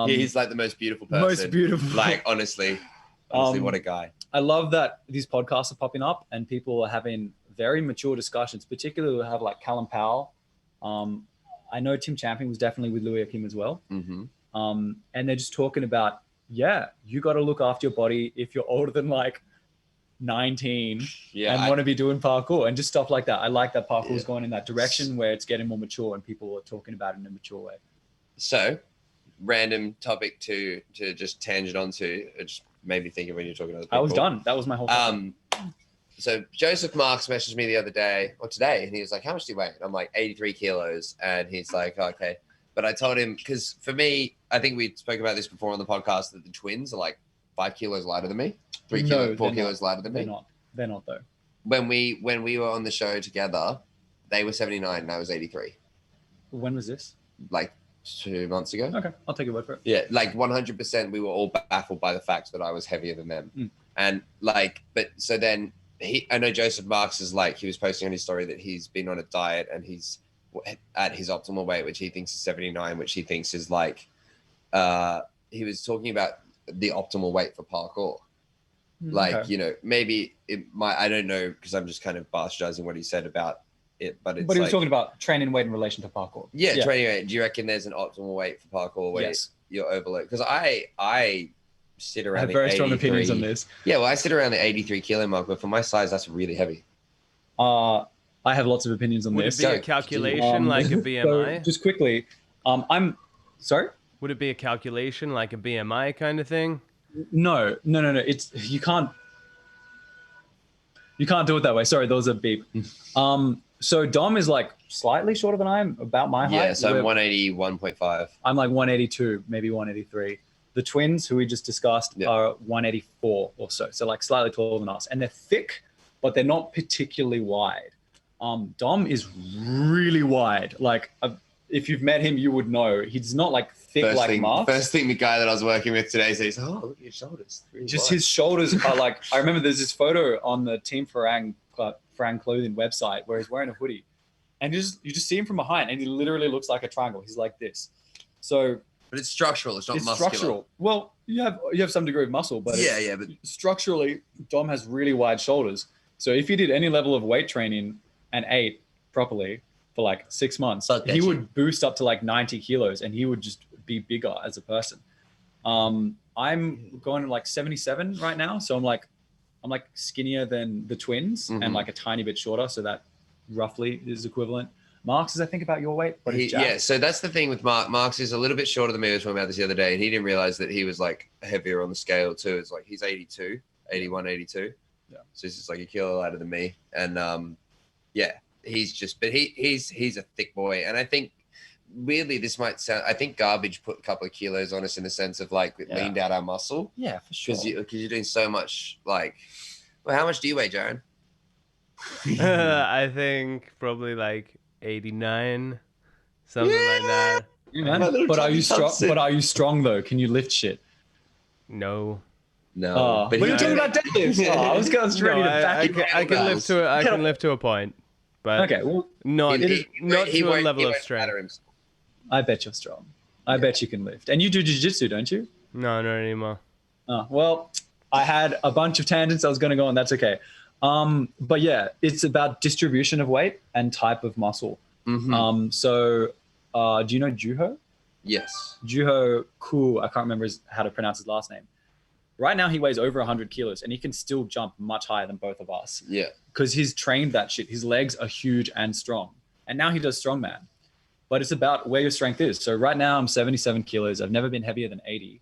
Speaker 2: He's like the most beautiful person.
Speaker 3: Most beautiful.
Speaker 2: Like, honestly, what a guy.
Speaker 3: I love that these podcasts are popping up and people are having very mature discussions, particularly we have like Callum Powell. I know Tim Champion was definitely with Louis Akim as well.
Speaker 2: Mm-hmm.
Speaker 3: And they're just talking about, you got to look after your body if you're older than like 19 and want to be doing parkour and just stuff like that. I like that parkour is going in that direction where it's getting more mature and people are talking about it in a mature way.
Speaker 2: So, random topic to just tangent onto. It just made me think of when you're talking to other people.
Speaker 3: I was done. That was my whole thing.
Speaker 2: So Joseph Marks messaged me the other day or today, and he was like, "How much do you weigh?" And I'm like, 83 kilos. And he's like, oh, "Okay." But I told him, because for me, I think we spoke about this before on the podcast, that the twins are like 5 kilos lighter than me, 4 kilos lighter than me.
Speaker 3: They're not though.
Speaker 2: When we were on the show together, they were 79 and I was 83.
Speaker 3: When was this?
Speaker 2: Like 2 months ago.
Speaker 3: Okay, I'll take your word for it.
Speaker 2: Yeah, like 100%. We were all baffled by the fact that I was heavier than them, and like, but so then I know Joseph Marks is like, he was posting on his story that he's been on a diet and he's at his optimal weight, which he thinks is 79, which he thinks is like, he was talking about the optimal weight for parkour. Like, you know, maybe it might, I don't know, because I'm just kind of bastardizing what he said about it, but it's
Speaker 3: he was talking about training weight in relation to parkour.
Speaker 2: Yeah, training weight. Do you reckon there's an optimal weight for parkour where you're overloaded? Because I sit around. I have
Speaker 3: very strong opinions on this.
Speaker 2: Yeah, well, I sit around the 83 kilo mark, but for my size, that's really heavy.
Speaker 3: I have lots of opinions on this.
Speaker 1: Would it be a calculation like a BMI?
Speaker 3: So just quickly, I'm sorry.
Speaker 1: Would it be a calculation like a BMI kind of thing?
Speaker 3: No. It's you can't do it that way. Sorry, there was a beep. So Dom is like slightly shorter than I am, about my height.
Speaker 2: Yeah, so I'm 181.5.
Speaker 3: I'm like 182, maybe 183. The twins, who we just discussed, are 184 or so. So like slightly taller than us. And they're thick, but they're not particularly wide. Dom is really wide. Like if you've met him, you would know. He's not like thick Mark.
Speaker 2: First thing the guy that I was working with today says, "Oh, look at your shoulders."
Speaker 3: Just his shoulders are like, I remember there's this photo on the Team Farang clothing website where he's wearing a hoodie and you just see him from behind and he literally looks like a triangle. He's like this. So,
Speaker 2: but it's structural. It's not muscular.
Speaker 3: Structural. Well, you have some degree of muscle, but
Speaker 2: but
Speaker 3: structurally, Dom has really wide shoulders. So if you did any level of weight training and ate properly for like 6 months, he would boost up to like 90 kilos and he would just be bigger as a person. I'm going to like 77 right now. So I'm like skinnier than the twins and like a tiny bit shorter. So that roughly is equivalent. Marks is, I think, about your weight. But
Speaker 2: so that's the thing with Mark. Marks is a little bit shorter than me. I was talking about this the other day, and he didn't realize that he was like heavier on the scale too. It's like he's 81, 82.
Speaker 3: Yeah.
Speaker 2: So he's just like a kilo lighter than me. And yeah, he's a thick boy. And I think weirdly, this might sound, I think garbage put a couple of kilos on us in the sense of like it leaned out our muscle.
Speaker 3: Yeah, for sure.
Speaker 2: Because you're doing so much like, well, how much do you weigh, Jaron?
Speaker 1: I think probably like 89, something like that.
Speaker 3: Yeah, man. But are you strong? But are you strong though? Can you lift shit?
Speaker 1: No.
Speaker 2: No.
Speaker 3: But you're talking about deadlifts. I was going straight into back.
Speaker 1: I can lift to I can lift to a point, but
Speaker 3: Okay, well,
Speaker 1: not to a level of
Speaker 2: matter
Speaker 1: strength.
Speaker 2: himself.
Speaker 3: I bet you're strong. I bet you can lift. And you do jiu-jitsu, don't you?
Speaker 1: No, not anymore.
Speaker 3: Oh, well, I had a bunch of tangents I was going to go on. That's okay. But yeah, it's about distribution of weight and type of muscle.
Speaker 2: Mm-hmm.
Speaker 3: So do you know Juho?
Speaker 2: Yes.
Speaker 3: Juho Ku, I can't remember how to pronounce his last name. Right now he weighs over 100 kilos and he can still jump much higher than both of us.
Speaker 2: Yeah.
Speaker 3: Because he's trained that shit. His legs are huge and strong. And now he does strongman. But it's about where your strength is. So right now I'm 77 kilos. I've never been heavier than 80.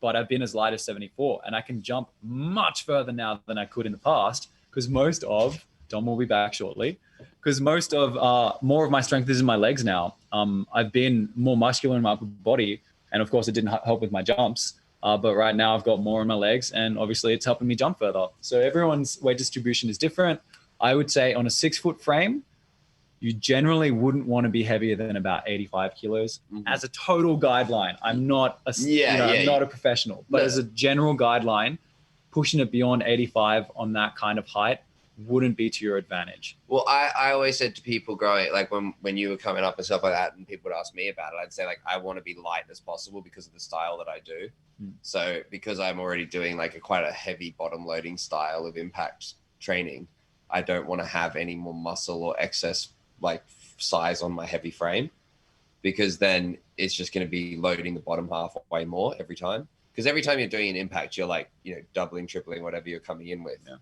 Speaker 3: But I've been as light as 74. And I can jump much further now than I could in the past because Dom will be back shortly, because more of my strength is in my legs now. I've been more muscular in my upper body. And of course it didn't help with my jumps. But right now I've got more in my legs and obviously it's helping me jump further. So everyone's weight distribution is different. I would say on a 6-foot frame, you generally wouldn't want to be heavier than about 85 kilos as a total guideline. I'm not not a professional, but as a general guideline, pushing it beyond 85 on that kind of height wouldn't be to your advantage.
Speaker 2: Well, I always said to people growing, like when you were coming up and stuff like that, and people would ask me about it, I'd say like, I want to be light as possible because of the style that I do. So because I'm already doing like quite a heavy bottom loading style of impact training, I don't want to have any more muscle or excess like size on my heavy frame, because then it's just going to be loading the bottom half way more every time. Because every time you're doing an impact, you're like, doubling, tripling, whatever you're coming in with. Yeah.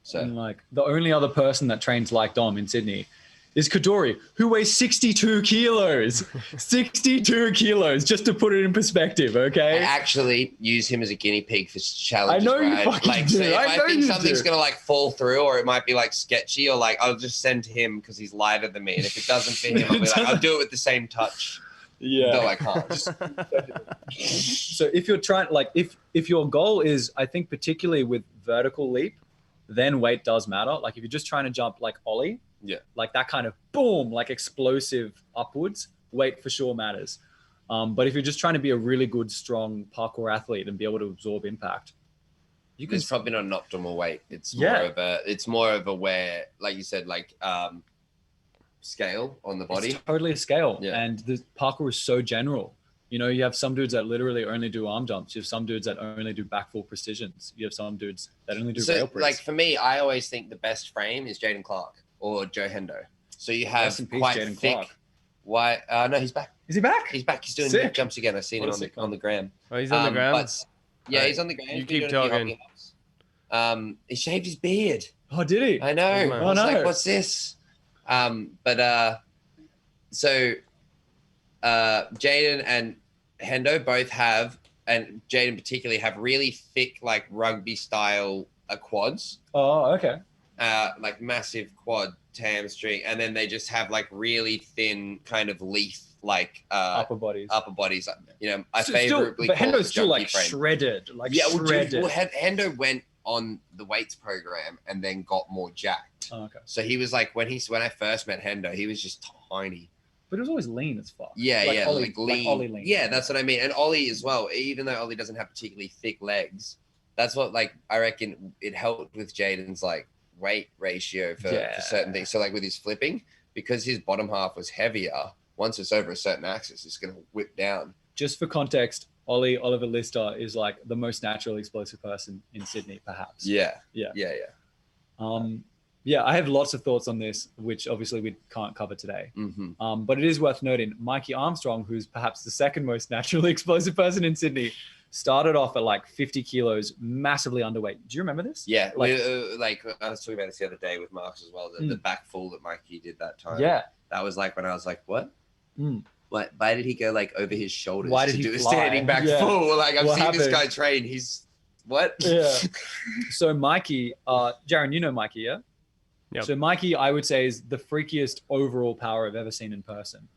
Speaker 2: So
Speaker 3: and like the only other person that trains like Dom in Sydney is Kadori, who weighs 62 kilos. 62 kilos, just to put it in perspective, okay?
Speaker 2: I actually use him as a guinea pig for challenges.
Speaker 3: I know you fucking
Speaker 2: like,
Speaker 3: do.
Speaker 2: So if
Speaker 3: I
Speaker 2: I think something's
Speaker 3: do.
Speaker 2: gonna like fall through, or it might be like sketchy, or like I'll just send him because he's lighter than me, and if it doesn't fit him, I'll be like, I'll do it with the same touch.
Speaker 3: Yeah.
Speaker 2: No, I can't.
Speaker 3: So if you're trying, like, if your goal is, I think particularly with vertical leap, then weight does matter. Like if you're just trying to jump like Ollie, like that kind of boom, like explosive upwards, weight for sure matters. But if you're just trying to be a really good, strong parkour athlete and be able to absorb impact,
Speaker 2: it's probably not an optimal weight. It's more of a where, like you said, like scale on the body.
Speaker 3: It's totally a scale. Yeah. And the parkour is so general. You have some dudes that literally only do arm jumps. You have some dudes that only do back full precisions. You have some dudes that only do rail press.
Speaker 2: Like for me, I always think the best frame is Jaden Clark or Joe Hendo. So you have quite Jaden thick. Clark. Why? No, he's back.
Speaker 3: Is he back?
Speaker 2: He's back. He's doing the jumps again. I've seen him on the gram.
Speaker 1: Oh, he's on the gram?
Speaker 2: He's on the gram.
Speaker 1: You keep talking.
Speaker 2: He shaved his beard.
Speaker 3: Oh, did he?
Speaker 2: I know. I was like, what's this? So Jaden and Hendo both have, and Jaden particularly, have really thick, like rugby style quads.
Speaker 3: Oh, okay.
Speaker 2: Like massive quad hamstring, and then they just have like really thin kind of leaf like
Speaker 3: upper bodies.
Speaker 2: My favorite.
Speaker 3: But Hendo's still like shredded. Shredded.
Speaker 2: Well, Hendo went on the weights program and then got more jacked.
Speaker 3: Oh, okay.
Speaker 2: So he was like when I first met Hendo, he was just tiny.
Speaker 3: But it was always lean as fuck.
Speaker 2: Yeah,
Speaker 3: Ollie,
Speaker 2: like lean.
Speaker 3: Like Ollie lean.
Speaker 2: Yeah, that's what I mean. And Ollie as well, even though Ollie doesn't have particularly thick legs, that's what like I reckon it helped with Jaden's like weight ratio for certain things. So like with his flipping, because his bottom half was heavier, once it's over a certain axis, it's going to whip down.
Speaker 3: Just for context, Oliver Lister is like the most naturally explosive person in Sydney, perhaps.
Speaker 2: Yeah.
Speaker 3: Yeah, I have lots of thoughts on this, which obviously we can't cover today.
Speaker 2: Mm-hmm.
Speaker 3: But it is worth noting, Mikey Armstrong, who's perhaps the second most naturally explosive person in Sydney, started off at like 50 kilos, massively underweight. Do you remember this?
Speaker 2: Yeah, like I was talking about this the other day with Marcus as well, the back full that Mikey did that time.
Speaker 3: Yeah.
Speaker 2: That was like when I was like, what? Why did he go like over his shoulders
Speaker 3: Why did he
Speaker 2: do a
Speaker 3: fly?
Speaker 2: standing back full? Like I've seen
Speaker 3: happened?
Speaker 2: this guy train. He's What?
Speaker 3: Yeah. So Mikey, Jaron, you know Mikey, yeah?
Speaker 1: Yep.
Speaker 3: So Mikey, I would say, is the freakiest overall power I've ever seen in person.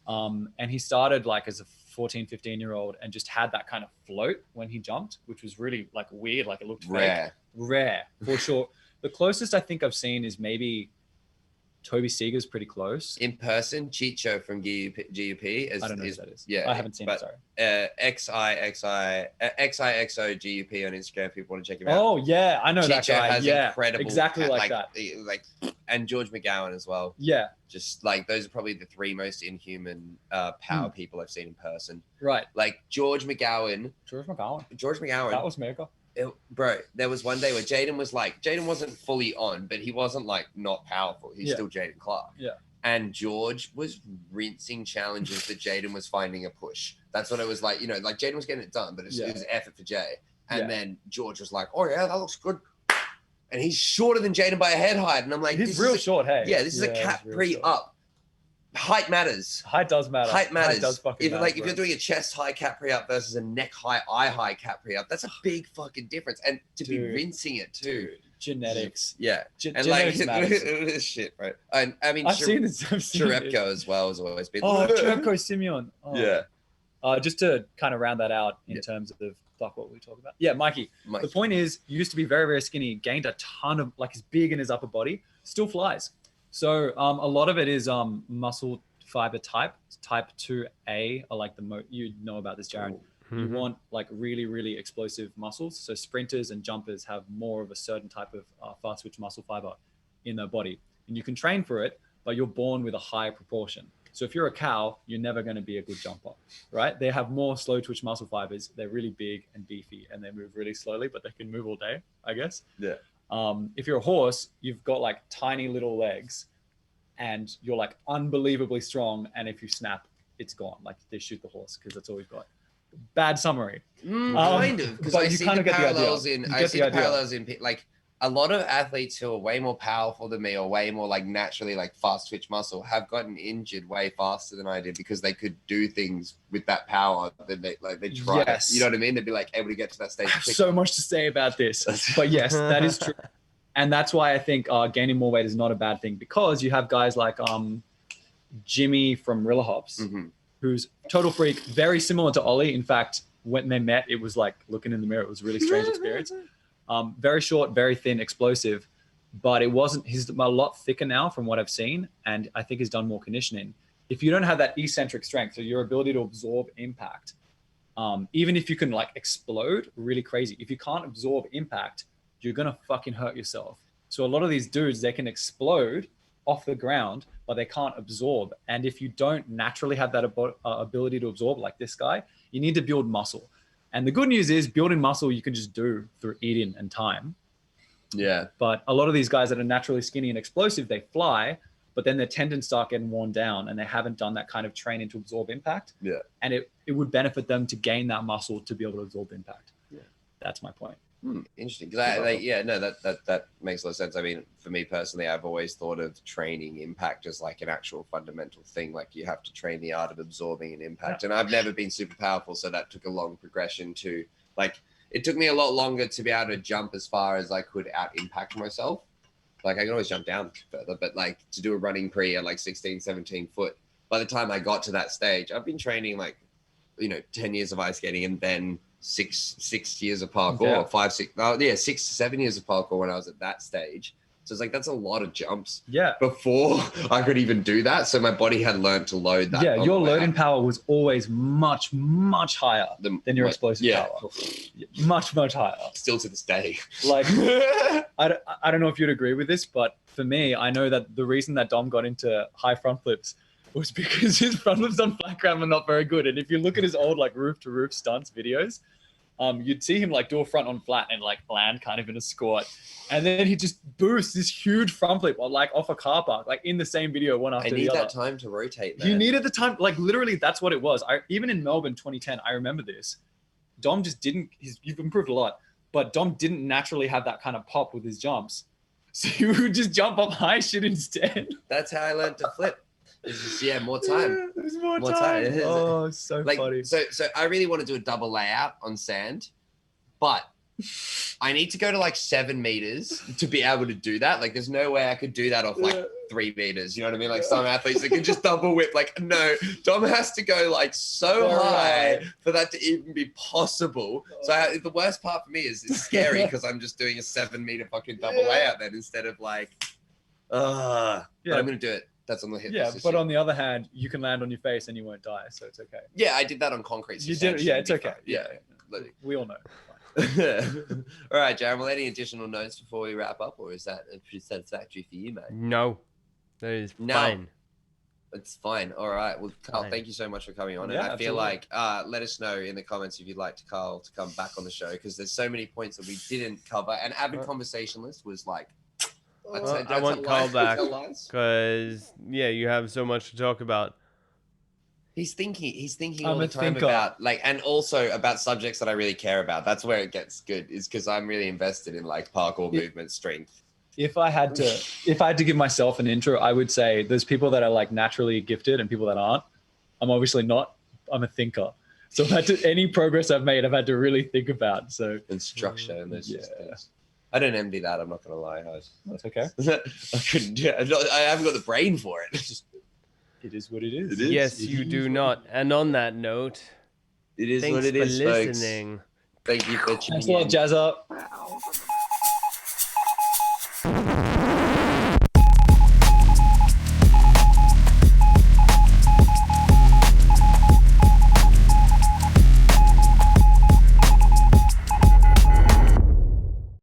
Speaker 3: And he started like as a 14, 15-year-old and just had that kind of float when he jumped, which was really like weird. Like it looked fake. Rare, for sure. The closest I think I've seen is maybe Toby Seeger's pretty close.
Speaker 2: In person, Chicho from GUP
Speaker 3: I don't know who that is.
Speaker 2: Yeah,
Speaker 3: I haven't seen it, sorry.
Speaker 2: XIXO GUP on Instagram if people want to check him out.
Speaker 3: Oh, yeah, I know that
Speaker 2: Chicho
Speaker 3: guy.
Speaker 2: has incredible,
Speaker 3: exactly like that.
Speaker 2: And George McGowan as well.
Speaker 3: Yeah.
Speaker 2: Just like those are probably the three most inhuman power people I've seen in person.
Speaker 3: Right.
Speaker 2: Like George McGowan.
Speaker 3: That was mega.
Speaker 2: Bro, there was one day where Jaden wasn't fully on, but he wasn't like not powerful. He's still Jaden Clark.
Speaker 3: Yeah.
Speaker 2: And George was rinsing challenges that Jaden was finding a push. That's what it was like. You know, like Jaden was getting it done, but it was effort for Jay. And then George was like, "Oh yeah, that looks good." And he's shorter than Jaden by a head height, and I'm like,
Speaker 3: "He's real short, hey."
Speaker 2: Yeah, this is a cat pre-up. Height matters.
Speaker 3: Height does matter.
Speaker 2: Height matters.
Speaker 3: Height does fucking matter,
Speaker 2: if you're doing a chest high cat pre-up versus a neck high, eye high cat pre-up, that's a big fucking difference. And to be rinsing it too.
Speaker 3: Genetics.
Speaker 2: Yeah.
Speaker 3: And genetics
Speaker 2: like shit, right? And I mean,
Speaker 3: I've seen this.
Speaker 2: Cherepko as well has always been.
Speaker 3: Oh, Cherepko Simeon. Oh.
Speaker 2: Yeah.
Speaker 3: Just to kind of round that out in terms of what we talk about. Yeah, Mikey. The point is, you used to be very, very skinny, gained a ton of, like, he's big in his upper body, still flies. So a lot of it is muscle fiber type 2A, or like you know about this, Jaron. You want like really, really explosive muscles. So sprinters and jumpers have more of a certain type of fast twitch muscle fiber in their body. And you can train for it, but you're born with a higher proportion. So if you're a cow, you're never going to be a good jumper, right? They have more slow twitch muscle fibers. They're really big and beefy and they move really slowly, but they can move all day, I guess.
Speaker 2: Yeah.
Speaker 3: If you're a horse, you've got like tiny little legs and you're like unbelievably strong. And if you snap, it's gone. Like they shoot the horse because that's all we've got. Bad summary.
Speaker 2: Kind of, because I see the parallels in like a lot of athletes who are way more powerful than me or way more like naturally like fast twitch muscle have gotten injured way faster than I did because they could do things with that power that they try.
Speaker 3: Yes.
Speaker 2: You know what I mean? They'd be like able to get to that stage.
Speaker 3: I have so much to say about this, but yes, that is true. And that's why I think gaining more weight is not a bad thing, because you have guys like Jimmy from Rilla Hops, who's total freak, very similar to Ollie. In fact, when they met, it was like looking in the mirror. It was a really strange experience. Very short, very thin, explosive, but he's a lot thicker now from what I've seen. And I think he's done more conditioning. If you don't have that eccentric strength, so your ability to absorb impact, even if you can like explode really crazy, if you can't absorb impact, you're going to fucking hurt yourself. So a lot of these dudes, they can explode off the ground, but they can't absorb. And if you don't naturally have that ability to absorb like this guy, you need to build muscle. And the good news is building muscle you can just do through eating and time.
Speaker 2: Yeah.
Speaker 3: But a lot of these guys that are naturally skinny and explosive, they fly, but then their tendons start getting worn down and they haven't done that kind of training to absorb impact.
Speaker 2: Yeah.
Speaker 3: And it would benefit them to gain that muscle to be able to absorb impact.
Speaker 2: Yeah.
Speaker 3: That's my point.
Speaker 2: Interesting. That makes a lot of sense. I mean, for me personally, I've always thought of training impact as like an actual fundamental thing. Like you have to train the art of absorbing an impact. And I've never been super powerful, so that took a long progression to like. It took me a lot longer to be able to jump as far as I could out impact myself. Like I can always jump down further, but like to do a running pre at like 16, 17 foot. By the time I got to that stage, I've been training like, 10 years of ice skating and then six years of parkour, 6 to 7 years of parkour when I was at that stage. So it's like, that's a lot of jumps before I could even do that. So my body had learned to load that.
Speaker 3: Yeah, your loading power was always much, much higher than your explosive power. Much, much higher.
Speaker 2: Still to this day.
Speaker 3: Like, I don't know if you'd agree with this, but for me, I know that the reason that Dom got into high front flips was because his front flips on flat ground were not very good. And if you look at his old like roof to roof stunts videos, you'd see him like do a front on flat and like land kind of in a squat. And then he just boosts this huge front flip like off a car park, like in the same video, one after the other.
Speaker 2: I need that time to rotate, man.
Speaker 3: You needed the time, like literally that's what it was. Even in Melbourne 2010, I remember this. Dom just you've improved a lot, but Dom didn't naturally have that kind of pop with his jumps. So he would just jump up high shit instead.
Speaker 2: That's how I learned to flip. It's just, more time.
Speaker 3: There's more time. Oh, so
Speaker 2: like,
Speaker 3: funny.
Speaker 2: So I really want to do a double layout on sand, but I need to go to like 7 meters to be able to do that. Like, there's no way I could do that off like 3 meters. You know what I mean? Like some athletes that can just double whip. Like, no, Dom has to go like so high for that to even be possible. So the worst part for me is it's scary because I'm just doing a 7 meter fucking double layout then instead of like, but I'm going to do it. That's on the hit list.
Speaker 3: But on the other hand, you can land on your face and you won't die. So it's okay.
Speaker 2: Yeah, I did that on concrete.
Speaker 3: You did it. Yeah, it's okay.
Speaker 2: Yeah.
Speaker 3: We all know.
Speaker 2: All right, Jared, any additional notes before we wrap up, or is that pretty satisfactory for you, mate?
Speaker 1: No, that is fine.
Speaker 2: It's fine. All right. Well, Carl, thank you so much for coming on. And I feel like let us know in the comments if you'd like Carl to come back on the show, because there's so many points that we didn't cover. And avid conversationalist was like,
Speaker 1: I want Carl back because you have so much to talk about.
Speaker 2: He's thinking all the time about like, and also about subjects that I really care about. That's where it gets good, is because I'm really invested in like parkour movement strength. If I had to give myself an intro, I would say there's people that are like naturally gifted and people that aren't. I'm obviously not. I'm a thinker. So any progress I've made, I've had to really think about. So and structure and those things. I don't envy that. I'm not gonna lie. That's okay. I couldn't do it. I haven't got the brain for it. It is what it is.
Speaker 1: Yes, you do not. And on that note,
Speaker 2: it is what it is, folks. Thanks for listening. Thank you for tuning in.
Speaker 3: Thanks a lot, Jazza.